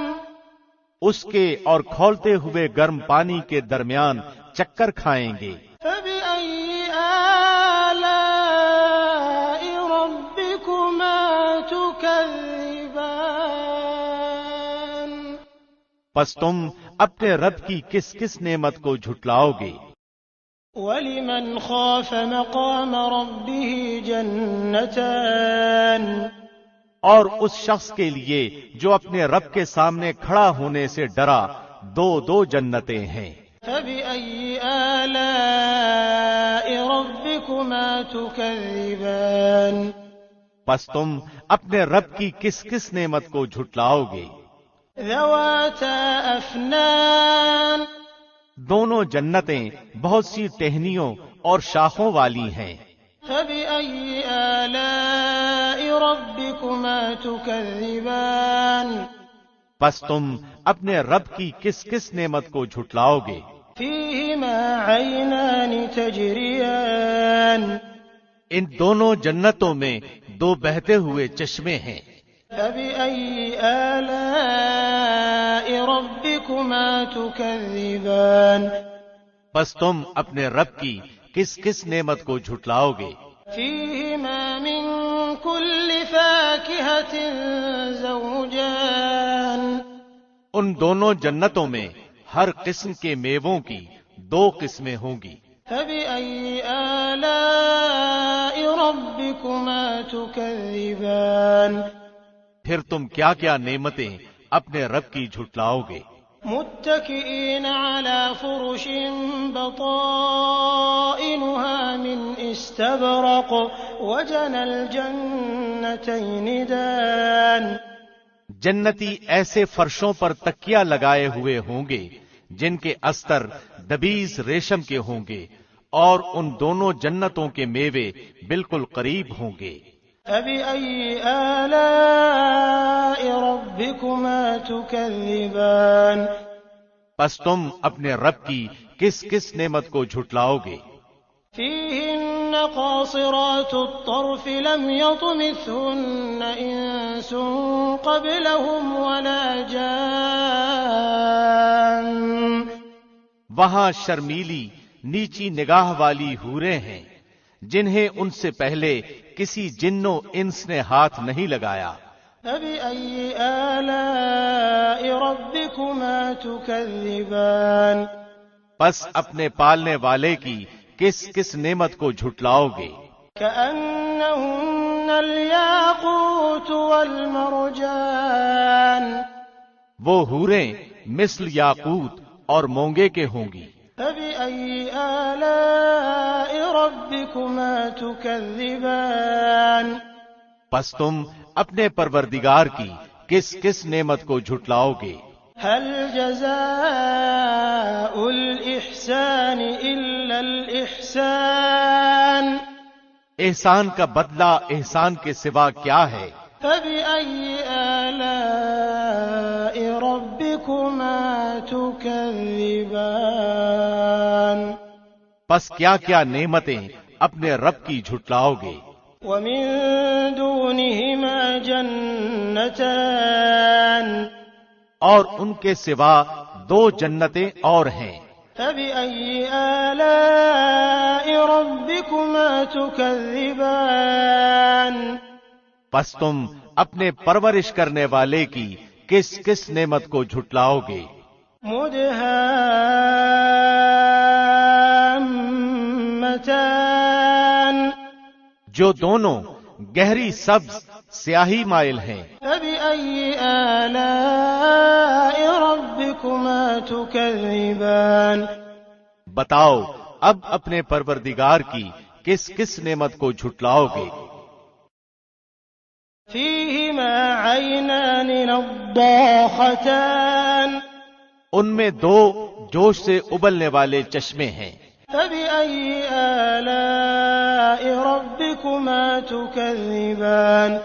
اس کے اور کھولتے ہوئے گرم پانی کے درمیان چکر کھائیں گے۔ فَبِأَيِّ آلَاءِ رَبِّكُمَا تُكَذِّبَانِ پس تم اپنے رب کی کس کس نعمت کو جھٹلاؤ گے؟ وَلِمَنْ خَافَ مَقَامَ رَبِّهِ جَنَّتَانِ اور اس شخص کے لیے جو اپنے رب کے سامنے کھڑا ہونے سے ڈرا دو جنتیں ہیں۔ فَبِأَيِّ آلَاءِ رَبِّكُمَا تُكَذِّبَانِ پس تم اپنے رب کی کس کس نعمت کو جھٹلاؤ گے؟ ذَوَاتَا أَفْنَانٍ دونوں جنتیں بہت سی ٹہنیوں اور شاخوں والی ہیں۔ فَبِأَيِّ آلَاءِ رَبِّكُمَا تُكَذِّبَانِ پس تم اپنے رب کی کس کس نعمت کو جھٹلاؤ گے؟ فِيهِمَا عَيْنَانِ تَجْرِيَانِ ان دونوں جنتوں میں دو بہتے ہوئے چشمے ہیں۔ فَبِأَيِّ آلَاءِ رَبِّكُمَا تُكَذِّبَانِ پس تم اپنے رب کی کس کس نعمت کو جھٹلاؤ گے؟ فِيهِمَا مِن كُلِّ فَاكِهَةٍ زَوْجَانِ ان دونوں جنتوں میں ہر قسم کے میووں کی دو قسمیں ہوں گی۔ فَبِأَيِّ آلَاءِ رَبِّكُمَا تُكَذِّبَانِ پھر تم کیا کیا نعمتیں اپنے رب کی جھٹلاؤ گے؟ متكئين على فرش بطائنها من استبرق وجنى الجنتين دان جنتی ایسے فرشوں پر تکیہ لگائے ہوئے ہوں گے جن کے استر دبیز ریشم کے ہوں گے اور ان دونوں جنتوں کے میوے بالکل قریب ہوں گے۔ فَبِأَيِّ آلَاءِ رَبِّكُمَا تُكَذِّبَانِ پس تم اپنے رب کی کس کس نعمت کو جھٹلاؤ گے؟ فِيهِنَّ قَاصِرَاتُ الطَّرْفِ لَمْ يَطْمِثْهُنَّ إِنسٌ قَبْلَهُمْ وَلَا جَانٌّ وہاں شرمیلی نیچی نگاہ والی حوریں ہیں جنہیں ان سے پہلے کسی جن و انس نے ہاتھ نہیں لگایا۔ فَبِأَيِّ آلَاءِ رَبِّكُمَا تُكَذِّبَانِ پس اپنے پالنے والے کی کس کس نعمت کو جھٹلاؤ گے؟ كَأَنَّهُنَّ الْيَاقُوتُ وَالْمَرْجَانُ وہ حوریں مثل یاقوت اور مونگے کے ہوں گی۔ فَبِأَيِّ آلَاءِ رَبِّكُمَا تُكَذِّبَانِ پس تم اپنے پروردگار کی کس کس نعمت کو جھٹلاؤ گے؟ هَلْ جَزَاءُ الْإِحْسَانِ إِلَّا الْإِحْسَانُ احسان کا بدلہ احسان کے سوا کیا ہے؟ فَبِأَيِّ آلَاءِ رَبِّكُمَا تُكَذِّبَانِ پس کیا کیا نعمتیں اپنے رب کی جھٹلاؤ گے؟ وَمِن دُونِهِمَا جَنَّتَانِ اور ان کے سوا دو جنتیں اور ہیں۔ فبأي آلاء ربكما تكذبان پس تم اپنے پرورش کرنے والے کی کس کس نعمت کو جھٹلاؤ گے؟ مدہامتان جو دونوں گہری سبز سیاہی مائل ہیں۔ فبأي آلاء ربكما تكذبان بتاؤ اب اپنے پروردگار کی کس کس نعمت کو جھٹلاؤ گے؟ فيهما عينان نضاختان ان میں دو جوش سے ابلنے والے چشمے ہیں۔ فبأي آلاء ربكما تكذبان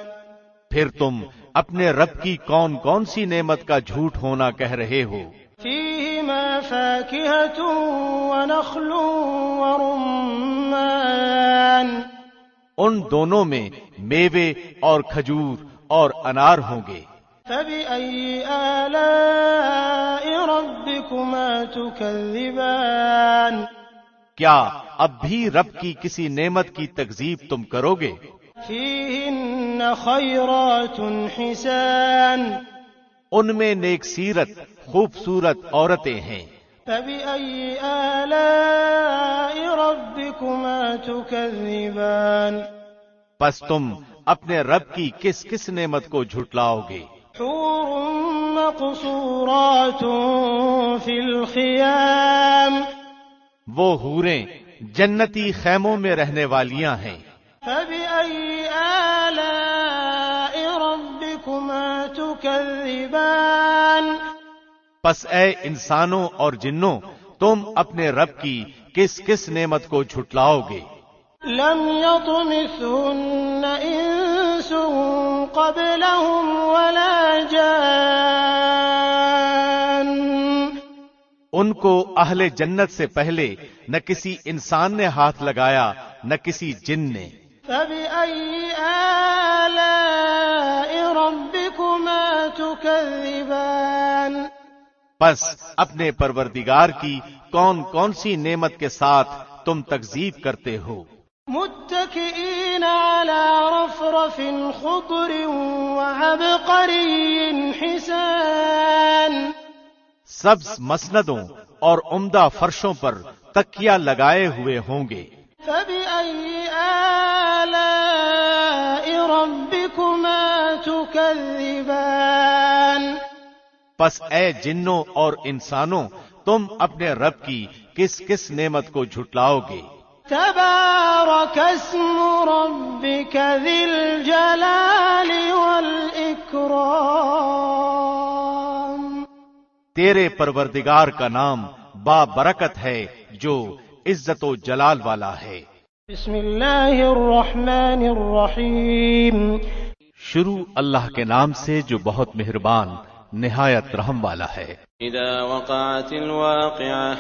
پھر تم اپنے رب کی کون کون سی نعمت کا جھوٹ ہونا کہہ رہے ہو؟ فيهما فاكهة ونخل ورمان ان دونوں میں میوے اور کھجور اور انار ہوں گے۔ فبأي آلاء ربكما تكذبان کیا اب بھی رب کی کسی نعمت کی تکذیب تم کرو گے؟ فيهن خيرات حسان ان میں نیک سیرت خوبصورت عورتیں ہیں۔ فبأي آلاء ربكما تكذبان پس تم اپنے رب کی کس کس نعمت کو جھٹلاؤ گے؟ حور مقصورات في الخيام وہ حوریں جنتی خیموں میں رہنے والیاں ہیں۔ فبأي آلاء ربكما تكذبان پس اے انسانوں اور جنوں تم اپنے رب کی کس کس نعمت کو جھٹلاؤ گے؟ لم يطمثهن انس قبلهم ولا جان ان کو اہل جنت سے پہلے نہ کسی انسان نے ہاتھ لگایا نہ کسی جن نے۔ فبأي آلاء ربكما تكذبان پس اپنے پروردگار کی کون کون سی نعمت کے ساتھ تم تکذیب کرتے ہو؟ متكئين على رفرف خضر وعبقري حسان سبز مسندوں اور عمدہ فرشوں پر تکیہ لگائے ہوئے ہوں گے۔ فبأي آلاء ربكما تكذبان پس اے جنوں اور انسانوں تم اپنے رب کی کس کس نعمت کو جھٹلاؤ گے؟ تبارك اسم ربك ذي الجلال والإكرام تیرے پروردگار کا نام با برکت ہے جو عزت و جلال والا ہے۔ بسم اللہ الرحمن الرحیم شروع اللہ کے نام سے جو بہت مہربان نہایت رحم والا ہے۔ اذا وقعت الواقعة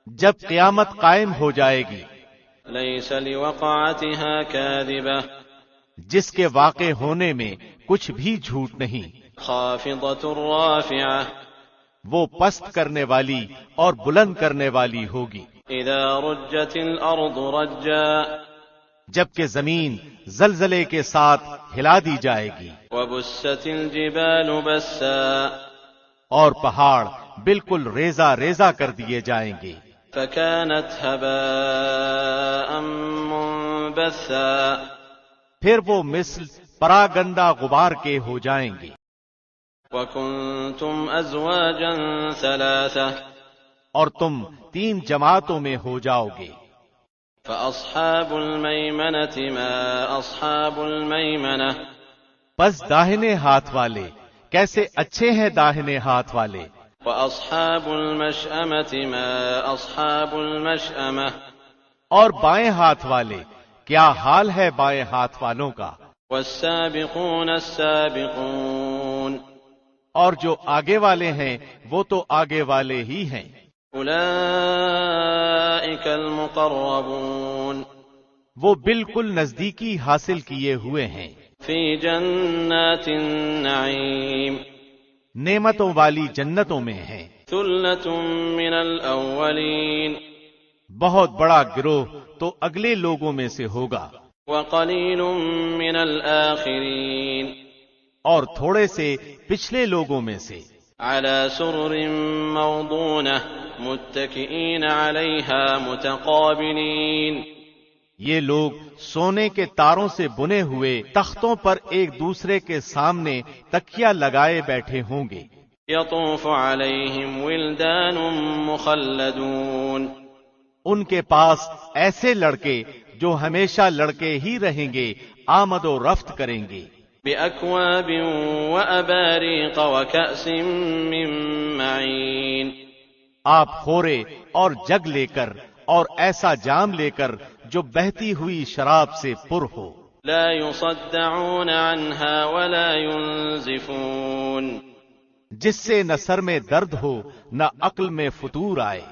جب قیامت قائم ہو جائے گی، ليس لوقعتها كاذبة جس کے واقع ہونے میں کچھ بھی جھوٹ نہیں، خافضة رافعة وہ پست کرنے والی اور بلند کرنے والی ہوگی۔ اذا رجت الارض رجا جبکہ زمین زلزلے کے ساتھ ہلا دی جائے گی، وبست الجبال بسا اور پہاڑ بالکل ریزہ ریزہ کر دیے جائیں گے۔ فكانت هباء منبثا پھر وہ مثل پراگندہ غبار کے ہو جائیں گے۔ وكنتم ازواجا ثلاثة اور تم 3 جماعتوں میں ہو جاؤ گے۔ فأصحاب الميمنة ما أصحاب الميمنة پس داہنے ہاتھ والے کیسے اچھے ہیں داہنے ہاتھ والے، وأصحاب المشأمة ما أصحاب المشأمة اور بائیں ہاتھ والے کیا حال ہے بائیں ہاتھ والوں کا۔ والسابقون السابقون اور جو آگے والے ہیں وہ تو آگے والے ہی ہیں۔ أولئك المقربون وہ بالکل نزدیکی حاصل کیے ہوئے ہیں، في جنات النعيم نعمتوں والی جنتوں میں ہیں۔ ثلة من الأولين بہت بڑا گروہ تو اگلے لوگوں میں سے ہوگا، وقليل من الآخرين اور تھوڑے سے پچھلے لوگوں میں سے۔ على سرر موضونة متكئين عليها متقابلين یہ لوگ سونے کے تاروں سے بنے ہوئے تختوں پر ایک دوسرے کے سامنے تکیہ لگائے بیٹھے ہوں گے۔ يطوف عليهم ولدان مخلدون ان کے پاس ایسے لڑکے جو ہمیشہ لڑکے ہی رہیں گے آمد و رفت کریں گے۔ بأكواب وأباريق وكأس من معين آپ خورے اور جگ لے کر اور ایسا جام لے کر جو بہتی ہوئی شراب سے پر ہو۔ لا يصدعون عنها ولا ينزفون جس سے نہ سر میں درد ہو نہ عقل میں فتور آئے۔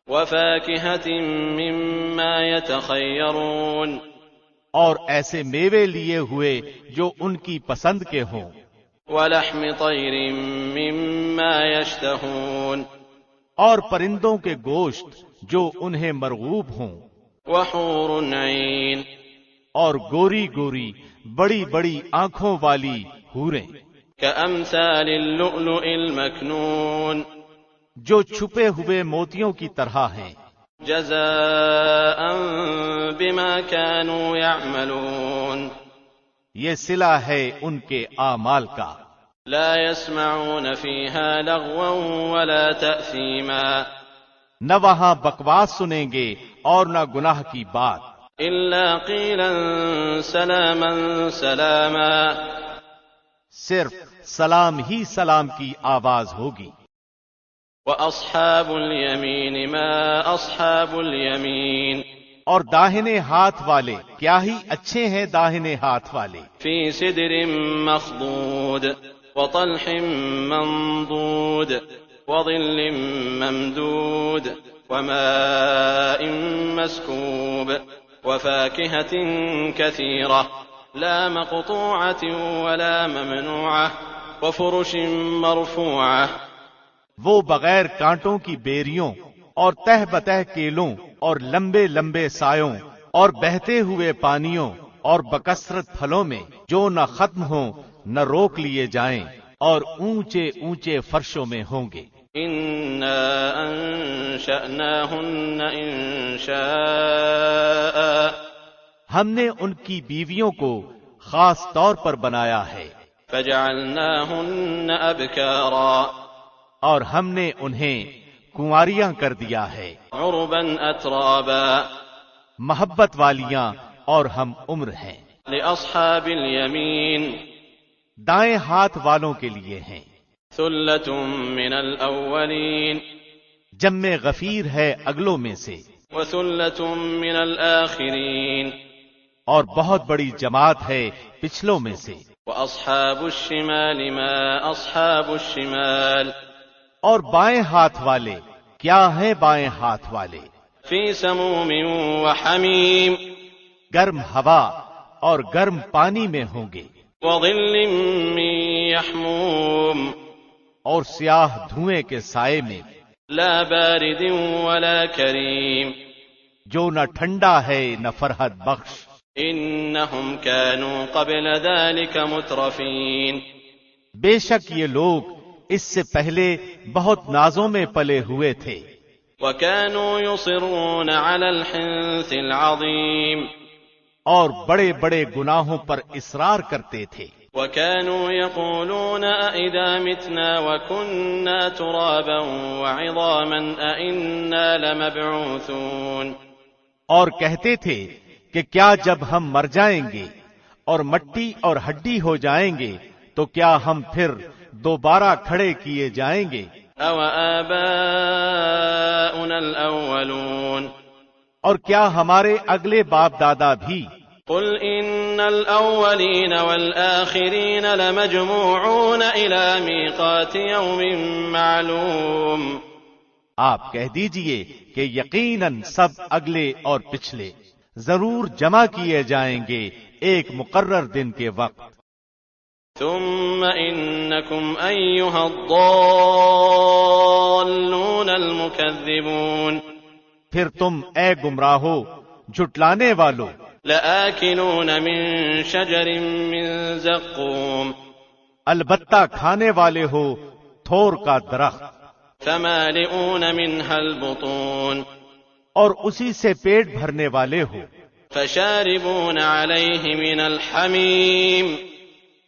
وفاكهة مما يتخيرون اور ایسے میوے لیے ہوئے جو ان کی پسند کے ہوں۔ ولحم طير مما يشتهون اور پرندوں کے گوشت جو انہیں مرغوب ہوں۔ وحور عين اور گوری گوری بڑی بڑی آنکھوں والی حوریں كأمثال اللؤلؤ المكنون جو چھپے ہوئے موتیوں کی طرح ہیں۔ جزاء بما كانوا يعملون یہ صلہ ہے ان کے اعمال کا۔ لا يسمعون فيها لغوا ولا تأثيما نہ وہاں بکواس سنیں گے اور نہ گناہ کی بات، إلا قيلا سلاما سلاما صرف سلام ہی سلام کی آواز ہوگی۔ وأصحاب اليمين ما أصحاب اليمين اور داہنے ہاتھ والے کیا ہی اچھے ہیں داہنے ہاتھ والے، في سدر مخضود وطلح منضود وظل ممدود وماء مسكوب وفاكهة كثيرة لا مقطوعة ولا ممنوعة وفرش مرفوعة وہ بغیر کانٹوں کی بیریوں اور تہ بتہ کیلوں اور لمبے لمبے سایوں اور بہتے ہوئے پانیوں اور بکثرت پھلوں میں جو نہ ختم ہوں نہ روک لیے جائیں اور اونچے اونچے فرشوں میں ہوں گے۔ إنا أنشأناهن إنشاء ہم نے ان کی بیویوں کو خاص طور پر بنایا ہے، فجعلناهن أبكارا اور ہم نے انہیں کنواریاں کر دیا ہے، عربا أترابا محبت والیاں اور ہم عمر ہیں۔ لأصحاب اليمين دائیں ہاتھ والوں کے لیے ہیں۔ ثلة من الأولين جمع غفیر ہے اگلوں میں سے، وثلة من الآخرين اور بہت بڑی جماعت ہے پچھلوں میں سے۔ وأصحاب الشمال ما أصحاب الشمال اور بائیں ہاتھ والے کیا ہیں بائیں ہاتھ والے، في سموم وحميم گرم ہوا اور گرم پانی میں ہوں گے، وظل من يحموم اور سیاہ دھوئیں کے سائے میں، لا بارد ولا كريم جو نہ ٹھنڈا ہے نہ فرحت بخش۔ إنهم كانوا قبل ذلك مترفين بے شک یہ لوگ اس سے پہلے بہت نازوں میں پلے ہوئے تھے، وكانوا يصرون على الحنث العظيم اور بڑے بڑے گناہوں پر اصرار کرتے تھے، وكانوا يقولون أئذا متنا وكنا ترابا وعظاما أئنا لمبعوثون اور کہتے تھے کہ کیا جب ہم مر جائیں گے اور مٹی اور ہڈی ہو جائیں گے تو کیا ہم پھر دوبارہ کھڑے کیے جائیں گے؟ أو آباؤنا الأولون اور کیا ہمارے اگلے باپ دادا بھی؟ قل إن الأولين والآخرين لمجموعون إلى ميقات يوم معلوم آپ کہہ دیجئے کہ یقیناً سب اگلے اور پچھلے ضرور جمع کیے جائیں گے ایک مقرر دن کے وقت۔ ثم إنكم أيها الضالون الضالون المكذبون پھر تم اے گمراہو جھٹلانے والو لآكلون من شجر من زقوم البتہ کھانے والے ہو تھور کا درخت فمالئون منها البطون اور اسی سے پیٹ بھرنے والے ہو فشاربون عليه من الحمیم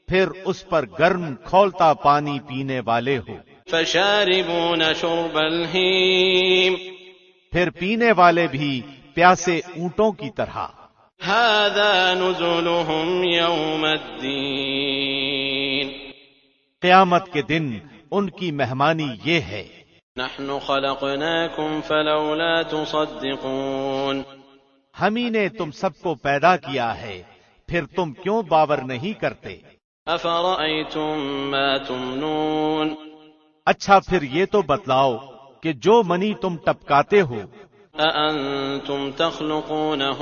پھر اس پر گرم کھولتا پانی پینے والے ہو فشاربون شرب الہیم پھر پینے والے بھی پیاسے اونٹوں کی طرح هذا نزلهم يوم الدین قیامت کے دن ان کی مہمانی یہ ہے نحن خلقناكم فلولا تصدقون ہم ہی نے تم سب کو پیدا کیا ہے پھر تم کیوں باور نہیں کرتے افرأيتم ما تمنون اچھا پھر یہ تو بتلاؤ کہ جو منی تم ٹپکاتے ہو أأنتم تخلقونه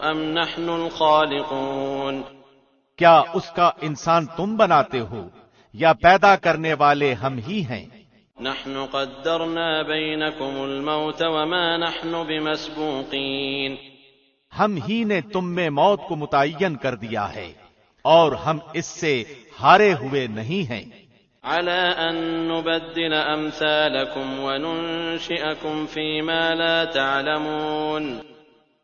أم نحن الخالقون کیا اس کا انسان تم بناتے ہو یا پیدا کرنے والے ہم ہی ہیں نحن قدرنا بينكم الموت وما نحن بمسبوقين ہم ہی نے تم میں موت کو متعین کر دیا ہے اور ہم اس سے ہارے ہوئے نہیں ہیں على أن نبدل أمثالكم وننشئكم فيما لا تعلمون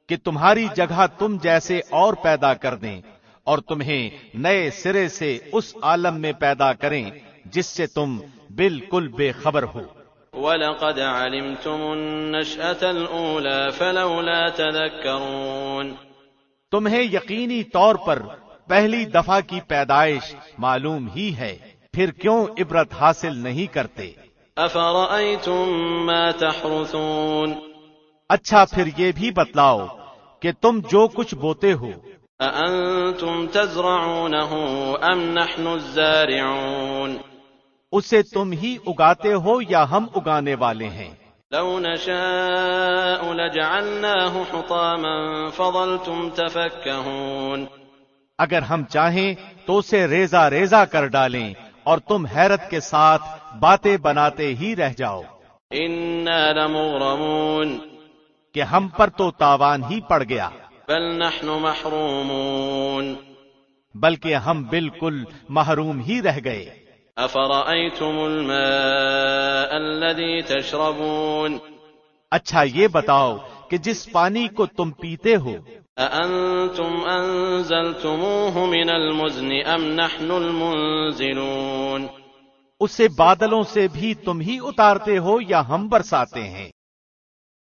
کہ تمہاری جگہ تم جیسے اور پیدا کر دیں اور تمہیں نئے سرے سے اس عالم میں پیدا کریں جس سے تم بالکل بے خبر ہو وَلَقَدْ عَلِمْتُمُ النَّشْأَةَ الْأُولَى فَلَوْلَا تَذَكَّرُونَ تمہیں یقینی طور پر پہلی دفعہ کی پیدائش معلوم ہی ہے پھر کیوں عبرت حاصل نہیں کرتے أَفَرَأَيْتُم مَّا تَحْرُثُونَ اچھا پھر یہ بھی بتلاؤ کہ تم جو کچھ بوتے ہو أَأَنتُمْ تَزْرَعُونَهُ أَمْ نَحْنُ الزَّارِعُونَ اسے تم ہی اگاتے ہو یا ہم اگانے والے ہیں لو نشاء لجعلناه حطاما فظلتم تفكهون اگر ہم چاہیں تو اسے ریزہ ریزہ کر ڈالیں اور تم حیرت کے ساتھ باتیں بناتے ہی رہ جاؤ إنا لمغرمون کہ ہم پر تو تاوان ہی پڑ گیا بل نحن محرومون بلکہ ہم بالکل محروم ہی رہ گئے أفرأيتم الماء الذي تشربون اچھا یہ بتاؤ کہ جس پانی کو تم پیتے ہو أأنتم أنزلتموه من المزن أم نحن المنزلون اسے بادلوں سے بھی تم ہی اتارتے ہو یا ہم برساتے ہیں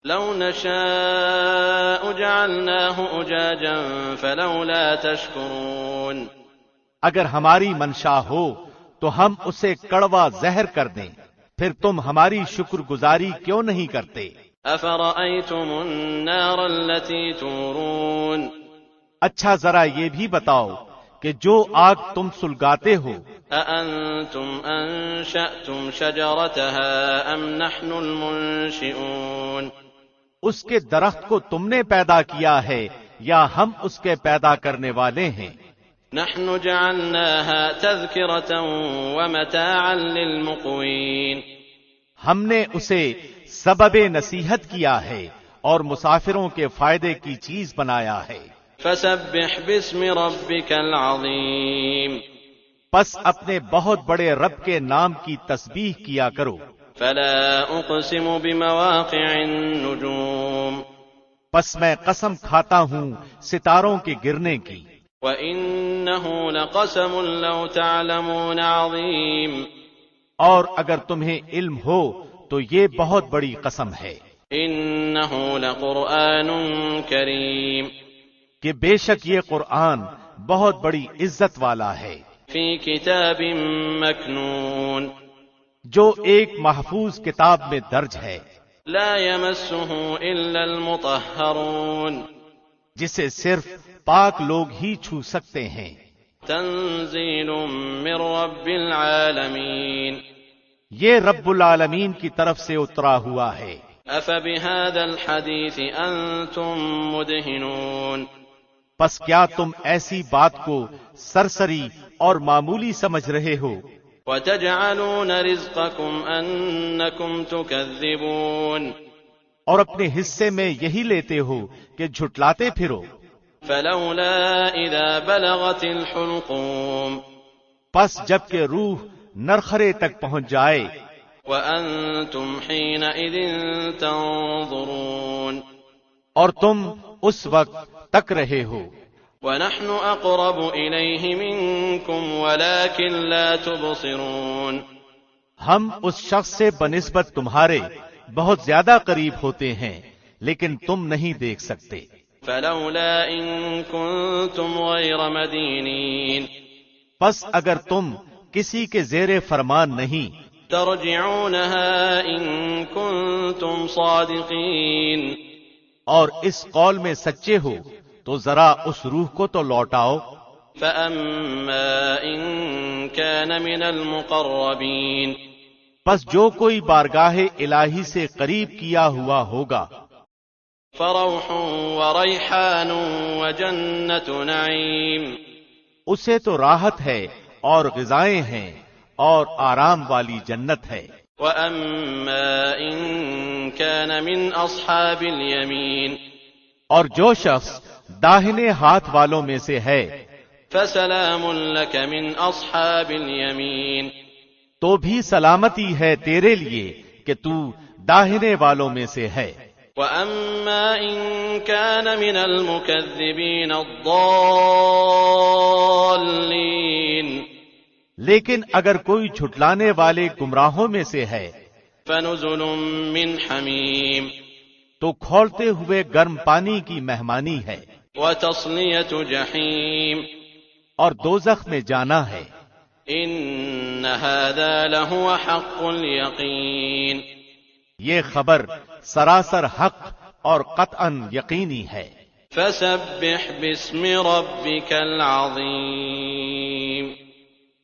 لو نشاء جعلناه أجاجا فلولا تشكرون اگر ہماری منشا ہو تو ہم اسے کڑوا زہر کر دیں پھر تم ہماری شکر گزاری کیوں نہیں کرتے أفرأيتم النار التي تورون اچھا ذرا یہ بھی بتاؤ کہ جو آگ تم سلگاتے ہو أأنتم أنشأتم شجرتها أم نحن المنشئون اس کے درخت کو تم نے پیدا کیا ہے یا ہم اس کے پیدا کرنے والے ہیں نحن جعلناها تذكرة ومتاعا للمقوين ہم نے اسے سبب نصیحت کیا ہے اور مسافروں کے فائدے کی چیز بنایا ہے فسبح باسم ربك العظيم پس اپنے بہت بڑے رب کے نام کی تسبیح کیا کرو فلا أقسم بمواقع النجوم پس میں قسم کھاتا ہوں ستاروں کے گرنے کی وَإِنَّهُ لَقَسَمٌ لَوْ تَعْلَمُونَ عَظِيمٌ اور اگر تمہیں علم ہو تو یہ بہت بڑی قسم ہے إِنَّهُ لَقُرْآنٌ كَرِيمٌ کہ بے شک یہ قرآن بہت بڑی عزت والا ہے فِي كِتَابٍ مَكْنُونٍ جو ایک محفوظ کتاب میں درج ہے لَا يَمَسُّهُ إِلَّا الْمُطَهَّرُونَ جسے صرف پاک لوگ ہی چھو سکتے ہیں تنزیل من رب العالمین یہ رب العالمین کی طرف سے اترا ہوا ہے افبهذا الحدیث انتم مدہنون پس کیا تم ایسی بات کو سرسری اور معمولی سمجھ رہے ہو وَتَجْعَلُونَ رِزْقَكُمْ أَنَّكُمْ تُكَذِّبُونَ اور اپنے حصے میں یہی لیتے ہو کہ جھٹلاتے پھرو. فَلَوْلَا إِذَا بَلَغَتِ الْحُلْقُومَ پس جب کہ روح نرخرے تک پہنچ جائے. وَأَنْتُمْ حِينَئِذٍ تَنظُرُونَ اور تم اس وقت تک رہے ہو. وَنَحْنُ أَقْرَبُ إِلَيْهِ مِنْكُمْ وَلَكِنْ لَا تُبْصِرُونَ ہم اس شخص سے بنسبت تمہارے بہت زیادہ قریب ہوتے ہیں لیکن تم نہیں دیکھ سکتے. فَلَوْلَا إِن كُنتُمْ غَيْرَ مَدِينِينَ پس اگر تم کسی کے زیر فرمان نہیں تَرْجِعُونَهَا إِن كُنتُمْ صَادِقِينَ اور اس قول میں سچے ہو تو ذرا اس روح کو تو لوٹاؤ. فَأَمَّا إِن كَانَ مِنَ الْمُقَرَّبِينَ پس جو کوئی بارگاہ الہی سے قریب کیا ہوا ہوگا فَرَوْحٌ وَرَيْحَانٌ وَجَنَّةُ نَعِيمٍ اسے تو راحت ہے اور غذائیں ہیں اور آرام والی جنت ہے. وَأَمَّا إِن كَانَ مِنْ أَصْحَابِ الْيَمِينِ اور جو شخص داہنے ہاتھ والوں میں سے ہے فَسَلَامٌ لَكَ مِنْ أَصْحَابِ الْيَمِينِ تو بھی سلامتی ہے تیرے لیے کہ تو داہنے والوں میں سے ہے. وَأَمَّا إِن كَانَ مِنَ الْمُكَذِّبِينَ الضَّالِّينَ لیکن اگر کوئی جھٹلانے والے گمراہوں میں سے ہے فَنُزُلٌ مِّنْ حَمِيمٍ تو کھولتے ہوئے گرم پانی کی مہمانی ہے. وَتَصْلِيَةُ جَحِيمٍ اور دوزخ میں جانا ہے. إِنَّ هَذَا لَهُوَ حَقُّ الْيَقِينِ یہ خبر سراسر حق اور قطعاً یقینی ہے. فَسَبِّحْ بِاسْمِ رَبِّكَ الْعَظِيمِ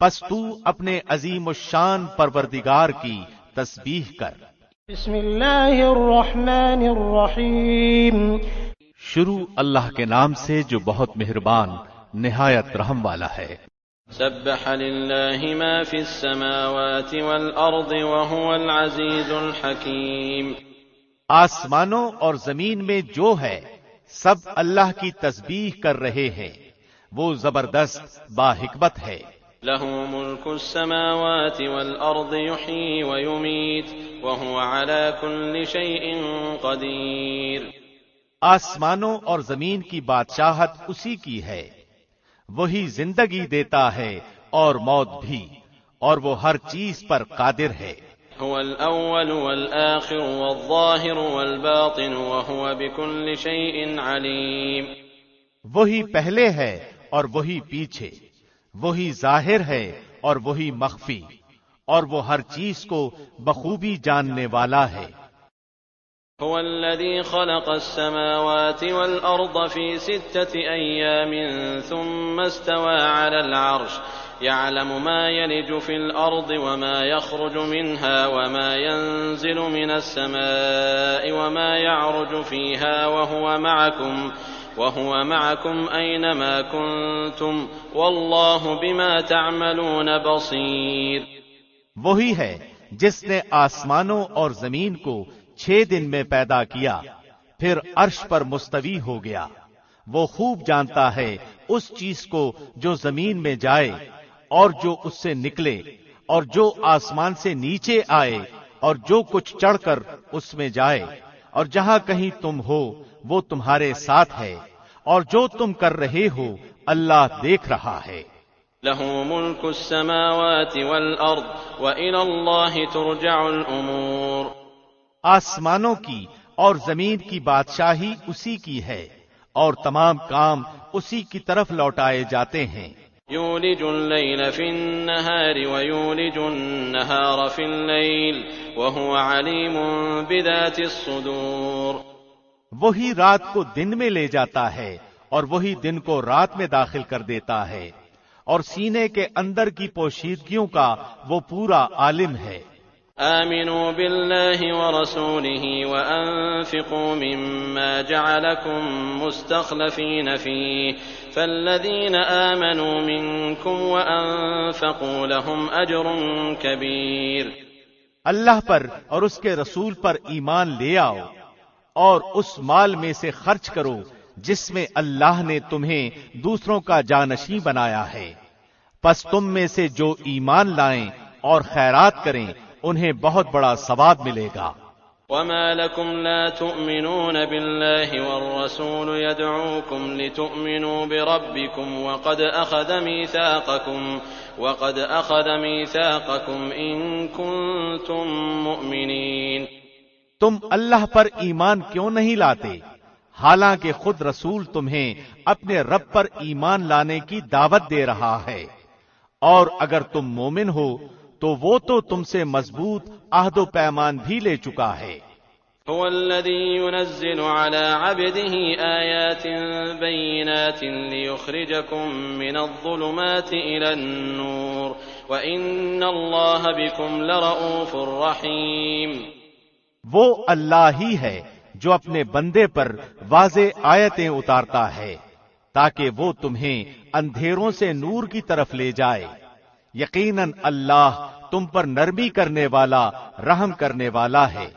پس تو اپنے عظیم الشان پروردگار کی تسبیح کر. بسم اللہ الرحمن الرحیم شروع اللہ کے نام سے جو بہت مہربان نہایت رحم والا ہے. سبح للہ ما فی السماوات والارض وهو العزیز الحکیم آسمانوں اور زمین میں جو ہے سب اللہ کی تسبیح کر رہے ہیں، وہ زبردست با حکمت ہے. له ملك السماوات والأرض يحيي ويميت وهو على كل شيء قدير آسمانوں اور زمین کی بادشاہت اسی کی ہے، وہی زندگی دیتا ہے اور موت بھی، اور وہ ہر چیز پر قادر ہے. هو الأول والآخر والظاهر والباطن وهو بكل شيء عليم وہی پہلے ہے اور وہی پیچھے، وہی ظاہر ہے اور وہی مخفی، اور وہ ہر چیز کو بخوبی جاننے والا ہے. هو الذي خلق السماوات والأرض في 6 أيام ثم استوى على العرش يعلم ما يلج في الأرض وما يخرج منها وما ينزل من السماء وما يعرج فيها وهو معكم أينما كنتم والله بما تعملون بصير وہی ہے جس نے آسمانوں اور زمین کو 6 دن میں پیدا کیا، پھر عرش پر مستوی ہو گیا. وہ خوب جانتا ہے اس چیز کو جو زمین میں جائے اور جو اس سے نکلے، اور جو آسمان سے نیچے آئے اور جو کچھ چڑھ کر اس میں جائے، اور جہاں کہیں تم ہو وہ تمہارے ساتھ ہے، اور جو تم کر رہے ہو اللہ دیکھ رہا ہے. له ملك السماوات والأرض وإلى الله ترجع الأمور آسمانوں کی اور زمین کی بادشاہی اسی کی ہے اور تمام کام اسی کی طرف لوٹائے جاتے ہیں. يولج الليل في النهار ويولج النهار في الليل وهو عليم بذات الصدور وہی رات کو دن میں لے جاتا ہے اور وہی دن کو رات میں داخل کر دیتا ہے، اور سینے کے اندر کی پوشیدگیوں کا وہ پورا عالم ہے. آمنوا بالله ورسوله وأنفقوا مما جعلكم مستخلفين فيه فالذين آمنوا منكم وأنفقوا لهم أجر كبير۔ اللہ پر اور اس کے رسول پر ایمان لے آؤ اور اس مال میں سے خرچ کرو جس میں اللہ نے تمہیں دوسروں کا جانشین بنایا ہے، پس تم میں سے جو ایمان لائیں اور خیرات کریں انہیں بہت بڑا ثواب ملے گا۔ وما لكم لا تؤمنون بالله والرسول يدعوكم لتؤمنوا بربكم وقد أخذ ميثاقكم إن كنتم مؤمنين۔ تم اللہ پر ایمان کیوں نہیں لاتے حالانکہ خود رسول تمہیں اپنے رب پر ایمان لانے کی دعوت دے رہا ہے، اور اگر تم مومن ہو تو وہ تو تم سے مضبوط عہد و پیمان بھی لے چکا ہے۔ هو الذي ينزل على عبده آيات بينات ليخرجكم من الظلمات إلى النور وإن الله بكم لرؤوف رحيم۔ وہ اللہ ہی ہے جو اپنے بندے پر واضح آیتیں اتارتا ہے تاکہ وہ تمہیں اندھیروں سے نور کی طرف لے جائے، یقیناً اللہ تم پر نرمی کرنے والا رحم کرنے والا ہے۔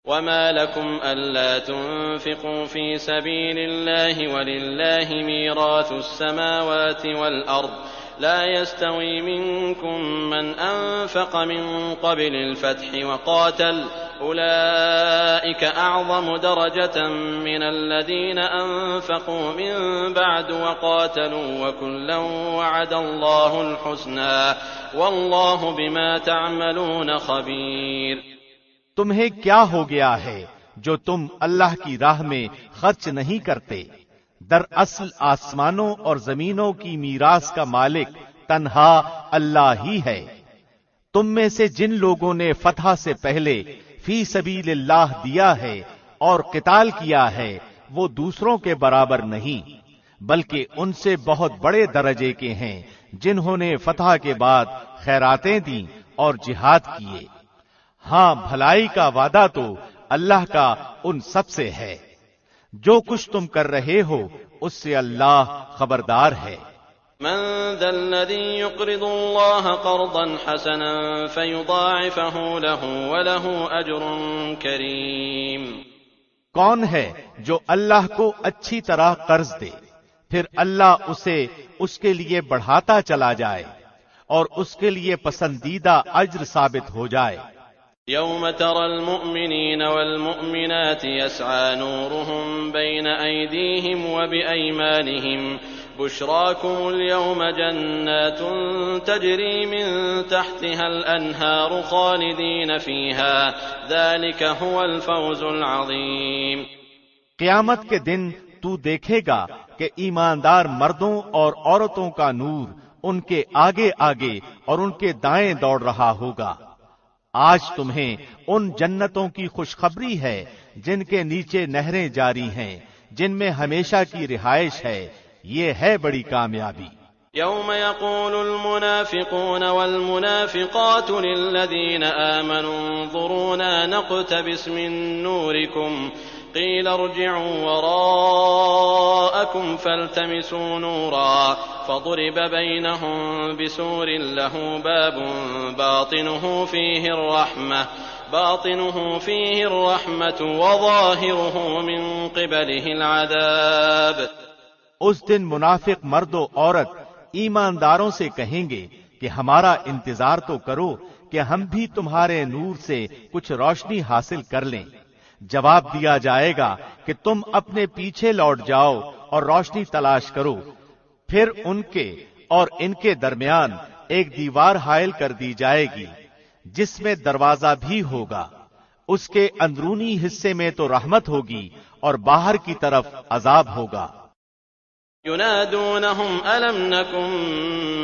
وما لكم ألا تنفقوا في سبيل الله ولله ميراث السماوات والأرض لا يستوي منكم من أنفق من قبل الفتح وقاتل أولئك أعظم درجة من الذين أنفقوا من بعد وقاتلوا وكلا وعد الله الحسنى والله بما تعملون خبير۔ تمہیں کیا ہو گیا ہے جو تم اللہ کی راہ میں خرچ نہیں کرتے؟ دراصل آسمانوں اور زمینوں کی میراث کا مالک تنہا اللہ ہی ہے۔ تم میں سے جن لوگوں نے فتح سے پہلے فی سبیل اللہ دیا ہے اور قتال کیا ہے وہ دوسروں کے برابر نہیں، بلکہ ان سے بہت بڑے درجے کے ہیں جنہوں نے فتح کے بعد خیراتیں دیں اور جہاد کیے۔ ہاں، بھلائی کا وعدہ تو اللہ کا ان سب سے ہے۔ جو کچھ تم کر رہے ہو اس سے اللہ خبردار ہے۔ من ذا الذي يقرض الله قرضا حسنا فيضاعفه له وله أجر كريم۔ کون ہے جو اللہ کو اچھی طرح قرض دے پھر اللہ اسے اس کے لیے بڑھاتا چلا جائے اور اس کے لیے پسندیدہ اجر ثابت ہو جائے۔ يوم ترى المؤمنين والمؤمنات يسعى نورهم بين أيديهم وبأيمانهم بشراكم اليوم جنات تجري من تحتها الأنهار خالدين فيها ذلك هو الفوز العظيم۔ قیامت کے دن تو دیکھے گا کہ ایماندار مردوں اور عورتوں کا نور ان کے آگے آگے اور ان کے دائیں دوڑ رہا ہوگا۔ آج تمہیں ان جنتوں کی خوشخبری ہے جن کے نیچے نہریں جاری ہیں، جن میں ہمیشہ کی رہائش ہے، یہ ہے بڑی کامیابی۔ يوم يقول المنافقون والمنافقات للذين آمنوا انظرونا نقتبس من نوركم قيل ارجعوا وراءكم فالتمسوا نورا فضرب بينهم بسور له باب باطنه فيه الرحمة وظاهره من قبله العذاب۔ اس دن منافق مرد و عورت ایمانداروں سے کہیں گے کہ ہمارا انتظار تو کرو کہ ہم بھی تمہارے نور سے کچھ روشنی حاصل کر لیں۔ جواب دیا جائے گا کہ تم اپنے پیچھے لوٹ جاؤ اور روشنی تلاش کرو، پھر ان کے اور ان کے درمیان ایک دیوار حائل کر دی جائے گی جس میں دروازہ بھی ہوگا، اس کے اندرونی حصے میں تو رحمت ہوگی اور باہر کی طرف عذاب ہوگا۔ ينادونهم ألم نكن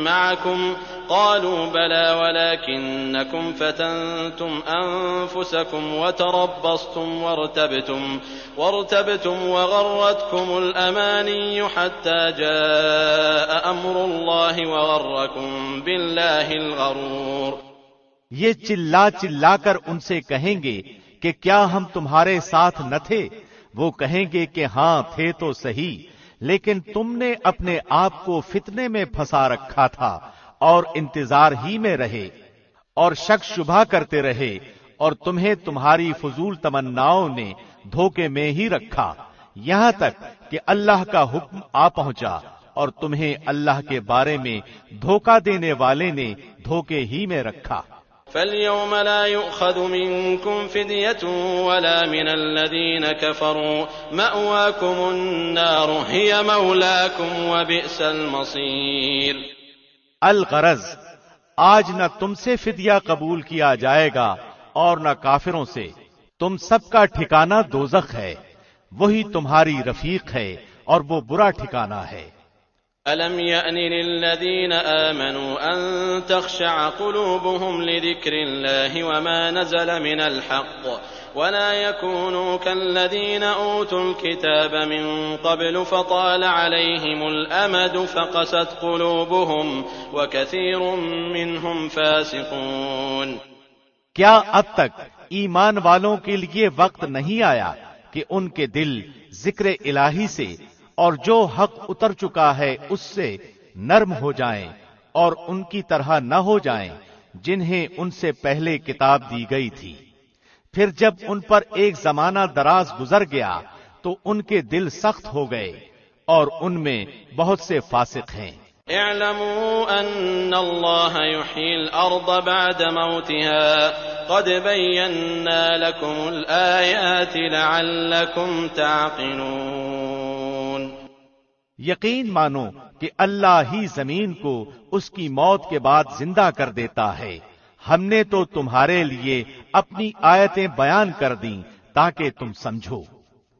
معكم قالوا بلى ولكنكم فتنتم أنفسكم وتربصتم وارتبتم وغرتكم الأماني حتى جاء أمر الله وغركم بالله الغرور۔ یہ چلا چلا کر ان سے کہیں گے کہ کیا ہم تمہارے ساتھ نہ تھے؟ وہ کہیں گے کہ ہاں تھے تو صحیح، لیکن تم نے اپنے آپ کو فتنے میں پھنسا رکھا تھا اور انتظار ہی میں رہے اور شک شبہ کرتے رہے، اور تمہیں تمہاری فضول تمناؤں نے دھوکے میں ہی رکھا، یہاں تک کہ اللہ کا حکم آ پہنچا اور تمہیں اللہ کے بارے میں دھوکہ دینے والے نے دھوکے ہی میں رکھا۔ فَالْيَوْمَ لَا يُؤْخَذُ مِنكُمْ فِدْيَةٌ وَلَا مِنَ الَّذِينَ كَفَرُوا مَأْوَاكُمُ النَّارُ هِيَ مَوْلَاكُمْ وَبِئْسَ الْمَصِيرُ۔ الغرض، آج نہ تم سے فدیہ قبول کیا جائے گا اور نہ کافروں سے، تم سب کا ٹھکانہ دوزخ ہے، وہی تمہاری رفیق ہے اور وہ برا ٹھکانہ ہے۔ أَلَمْ يَأْنِ لِلَّذِينَ آمَنُوا أَن تَخْشَعَ قُلُوبُهُمْ لِذِكْرِ اللَّهِ وَمَا نَزَلَ مِنَ الْحَقِّ وَلَا يَكُونُوا كَالَّذِينَ أُوتُوا الْكِتَابَ مِن قَبْلُ فَطَالَ عَلَيْهِمُ الْأَمَدُ فَقَسَتْ قُلُوبُهُمْ وَكَثِيرٌ مِّنْهُمْ فَاسِقُونَ۔ کیا اب تک ایمان والوں کے لیے وقت نہیں آیا کہ ان کے دل ذکر الہی سے اور جو حق اتر چکا ہے اس سے نرم ہو جائیں اور ان کی طرح نہ ہو جائیں جنہیں ان سے پہلے کتاب دی گئی تھی، پھر جب ان پر ایک زمانہ دراز گزر گیا تو ان کے دل سخت ہو گئے اور ان میں بہت سے فاسق ہیں۔ اعلموا ان اللہ یحیی الارض بعد موتها قد بینا لکم الآیات لعلکم تعقلون۔ یقین مانو کہ اللہ ہی زمین کو اس کی موت کے بعد زندہ کر دیتا ہے، ہم نے تو تمہارے لیے اپنی آیتیں بیان کر دیں تاکہ تم سمجھو۔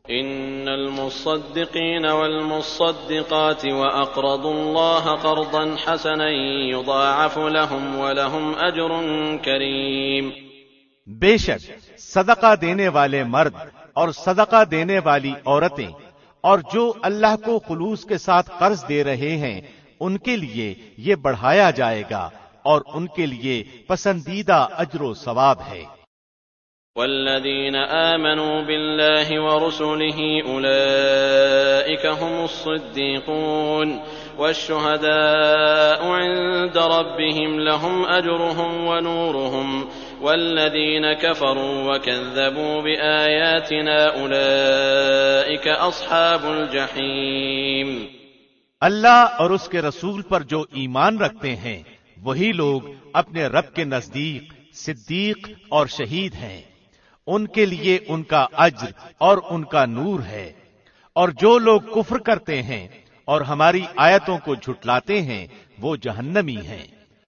ان المصدقین والمصدقات واقرضوا اللہ قرضا حسنا یضاعف لهم ولهم اجر کریم۔ بے شک صدقہ دینے والے مرد اور صدقہ دینے والی عورتیں اور جو اللہ کو خلوص کے ساتھ قرض دے رہے ہیں ان کے لیے یہ بڑھایا جائے گا اور ان کے لیے پسندیدہ اجر و ثواب ہے۔ والذین آمنوا باللہ ورسلہ اولئک هم الصدیقون والشهداء عند ربهم لهم اجرهم ونورهم والذین كفروا وكذبوا بآیاتنا اولئک اصحاب الجحیم۔ اللہ اور اس کے رسول پر جو ایمان رکھتے ہیں وہی لوگ اپنے رب کے نزدیک صدیق اور شہید ہیں، ان کے لیے ان کا اجر اور ان کا نور ہے، اور جو لوگ کفر کرتے ہیں اور ہماری آیتوں کو جھٹلاتے ہیں وہ جہنمی ہیں۔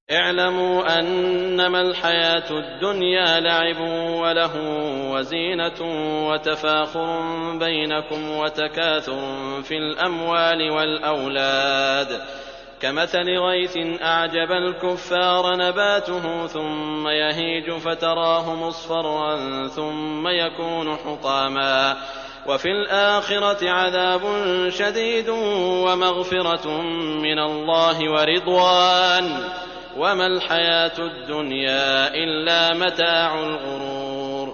اعلموا انما الحياة الدنيا لعب ولهو وزينة وتفاخر بينكم وتكاثر في الأموال والأولاد كمثل غيث أعجب الكفار نباته ثم يهيج فتراه مصفرا ثم يكون حطاما وفي الآخرة عذاب شديد ومغفرة من الله ورضوان وما الحياة الدنيا إلا متاع الغرور۔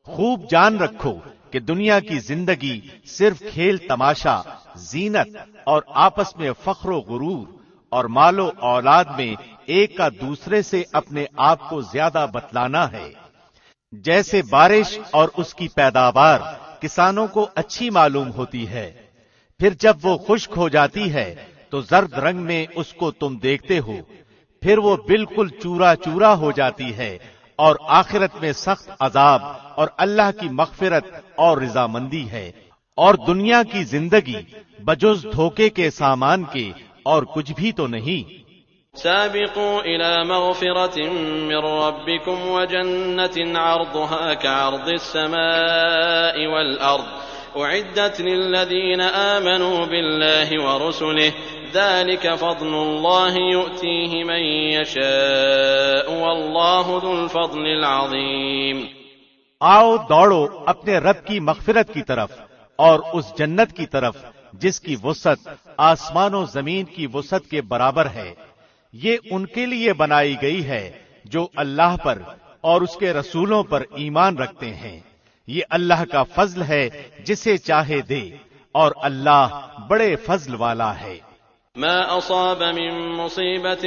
خوب جان رکھو کہ دنیا کی زندگی صرف کھیل تماشا، زینت اور آپس میں فخر و غرور اور مال و اولاد میں ایک کا دوسرے سے اپنے آپ کو زیادہ بتلانا ہے۔ جیسے بارش اور اس کی پیداوار کسانوں کو اچھی معلوم ہوتی ہے، پھر جب وہ خشک ہو جاتی ہے تو زرد رنگ میں اس کو تم دیکھتے ہو، پھر وہ بالکل چورا چورا ہو جاتی ہے، اور آخرت میں سخت عذاب اور اللہ کی مغفرت اور رضامندی ہے، اور دنیا کی زندگی بجز دھوکے کے سامان کے اور کچھ بھی تو نہیں۔ سابقوا إلى مغفرة من ربكم وجنة عرضها كعرض السماء والأرض أعدت للذين آمنوا بالله ورسله ذلك فضل الله يؤتيه من يشاء والله ذو الفضل العظيم۔ آؤ دوڑو اپنے رب کی مغفرت کی طرف اور اس جنت کی طرف جس کی وسعت آسمان و زمین کی وسعت کے برابر ہے، یہ ان کے لیے بنائی گئی ہے جو اللہ پر اور اس کے رسولوں پر ایمان رکھتے ہیں۔ یہ اللہ کا فضل ہے جسے چاہے دے، اور اللہ بڑے فضل والا ہے۔ ما أصاب من مصيبة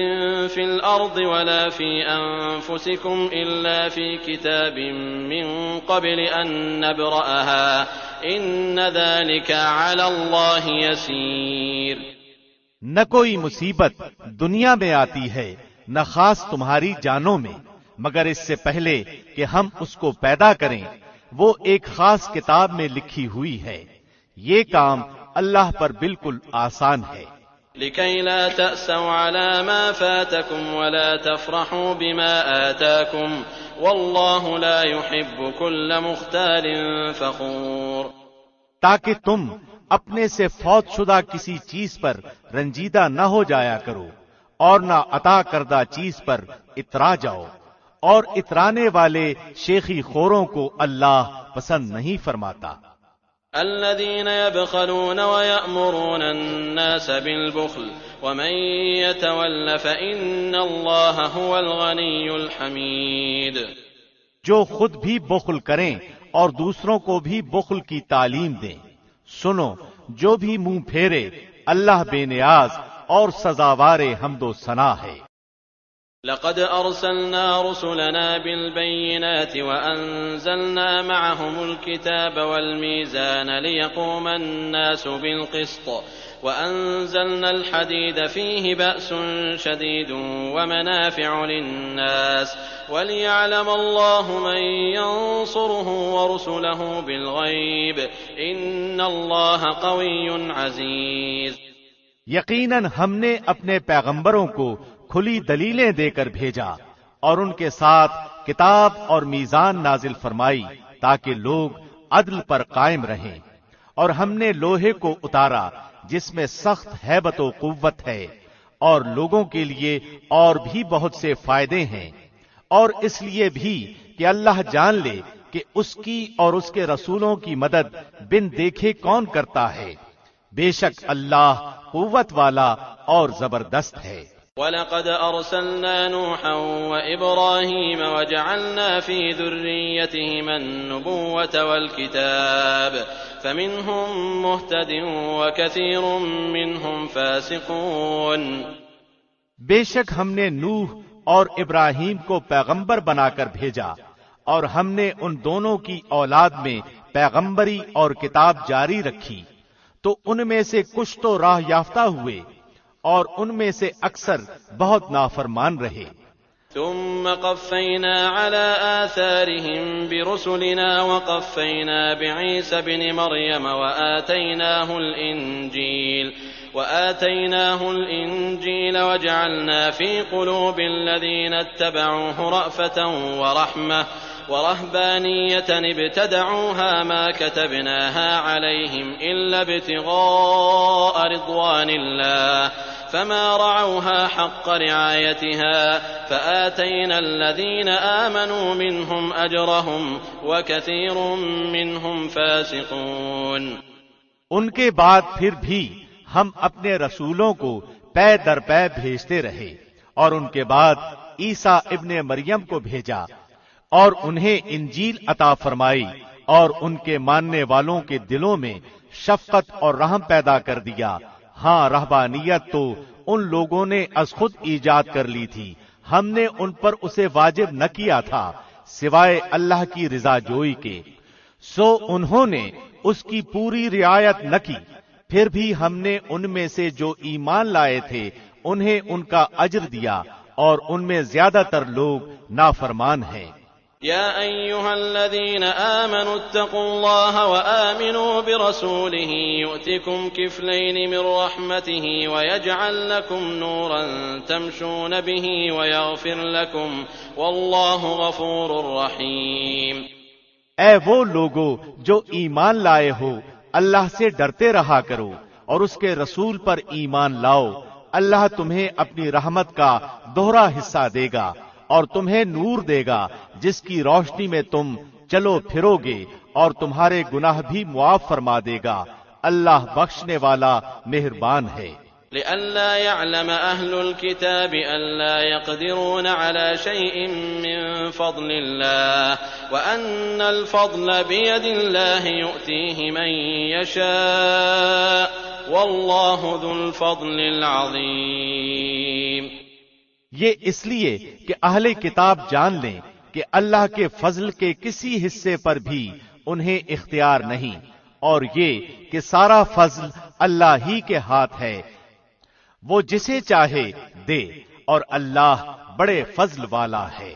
في الأرض ولا في أنفسكم إلا في كتاب من قبل أن نبرأها إن ذلك على الله يسير۔ نہ کوئی مصیبت دنیا میں آتی ہے نہ خاص تمہاری جانوں میں، مگر اس سے پہلے کہ ہم اس کو پیدا کریں وہ ایک خاص کتاب میں لکھی ہوئی ہے۔ یہ کام اللہ پر بالکل آسان ہے۔ لكي لا تأسوا على ما فاتكم ولا تفرحوا بما آتاكم والله لا يحب كل مختال فخور۔ تاکہ تم اپنے سے فوت شدہ کسی چیز پر رنجیدہ نہ ہو جایا کرو اور نہ عطا کردہ چیز پر اترا جاؤ، اور اترانے والے شیخی خوروں کو اللہ پسند نہیں فرماتا۔ الذين يبخلون ويأمرون الناس بالبخل ومن يتول فإن الله هو الغني الحميد۔ جو خود بھی بخل کریں اور دوسروں کو بھی بخل کی تعلیم دیں، سنو جو بھی منہ پھیرے اللہ بے نیاز اور سزاوار حمد و ثنا ہے۔ لقد أرسلنا رسلنا بالبينات وأنزلنا معهم الكتاب والميزان ليقوم الناس بالقسط وأنزلنا الحديد فيه بأس شديد ومنافع للناس وليعلم الله من ينصره ورسله بالغيب إن الله قوي عزيز۔ یقیناً ہم نے اپنے پیغمبروں کو کھلی دلیلیں دے کر بھیجا اور ان کے ساتھ کتاب اور میزان نازل فرمائی تاکہ لوگ عدل پر قائم رہیں، اور ہم نے لوہے کو اتارا جس میں سخت ہیبت و قوت ہے، اور لوگوں کے لیے اور بھی بہت سے فائدے ہیں، اور اس لیے بھی کہ اللہ جان لے کہ اس کی اور اس کے رسولوں کی مدد بن دیکھے کون کرتا ہے۔ بے شک اللہ قوت والا اور زبردست ہے۔ وَلَقَدْ أَرْسَلْنَا نُوحًا وَإِبْرَاهِيمَ وَجَعَلْنَا فِي ذُرِّيَّتِهِمَا النُّبُوَّةَ وَالْكِتَابَ فَمِنْهُمْ مُهْتَدٍ وَكَثِيرٌ مِّنْهُمْ فَاسِقُونَ۔ بے شک ہم نے نوح اور ابراہیم کو پیغمبر بنا کر بھیجا، اور ہم نے ان دونوں کی اولاد میں پیغمبری اور کتاب جاری رکھی، تو ان میں سے کچھ تو راہ یافتہ ہوئے اور ان میں سے اکثر بہت نافرمان رہے۔ ثم قفينا على آثارهم برسلنا وقفينا بعيسى ابن مريم وآتيناه الإنجيل وجعلنا في قلوب الذين اتبعوه رأفة ورحمة ورهبانية ابتدعوها ما كتبناها عليهم إلا ابتغاء رضوان الله فما رعوها حق رعايتها فآتينا الذين آمنوا منهم أجرهم وكثير منهم فاسقون۔ ان کے بعد پھر بھی ہم اپنے رسولوں کو پے در پے بھیجتے رہے، اور ان کے بعد عیسیٰ ابن مریم کو بھیجا اور انہیں انجیل عطا فرمائی، اور ان کے ماننے والوں کے دلوں میں شفقت اور رحم پیدا کر دیا۔ ہاں، رہبانیت تو ان لوگوں نے از خود ایجاد کر لی تھی، ہم نے ان پر اسے واجب نہ کیا تھا سوائے اللہ کی رضا جوئی کے، سو انہوں نے اس کی پوری رعایت نہ کی۔ پھر بھی ہم نے ان میں سے جو ایمان لائے تھے انہیں ان کا اجر دیا، اور ان میں زیادہ تر لوگ نافرمان ہیں۔ يا أيها الذين آمنوا اتقوا الله وآمنوا برسوله يؤتكم كفلين من رحمته ويجعل لكم نورا تمشون به ويغفر لكم والله غفور رحيم۔ اے وہ لوگو جو ایمان لائے ہو، اللہ سے ڈرتے رہا کرو اور اس کے رسول پر ایمان لاؤ، اللہ تمہیں اپنی رحمت کا دوہرا حصہ دے گا اور تمہیں نور دے گا جس کی روشنی میں تم چلو پھرو گے، اور تمہارے گناہ بھی معاف فرما دے گا۔ اللہ بخشنے والا مہربان ہے۔ لئلا يعلم أهل الكتاب ألا يقدرون على شيء من فضل الله وأن الفضل بيد الله يؤتيه من يشاء والله ذو الفضل العظيم۔ یہ اس لیے کہ اہل کتاب جان لیں کہ اللہ کے فضل کے کسی حصے پر بھی انہیں اختیار نہیں، اور یہ کہ سارا فضل اللہ ہی کے ہاتھ ہے، وہ جسے چاہے دے، اور اللہ بڑے فضل والا ہے۔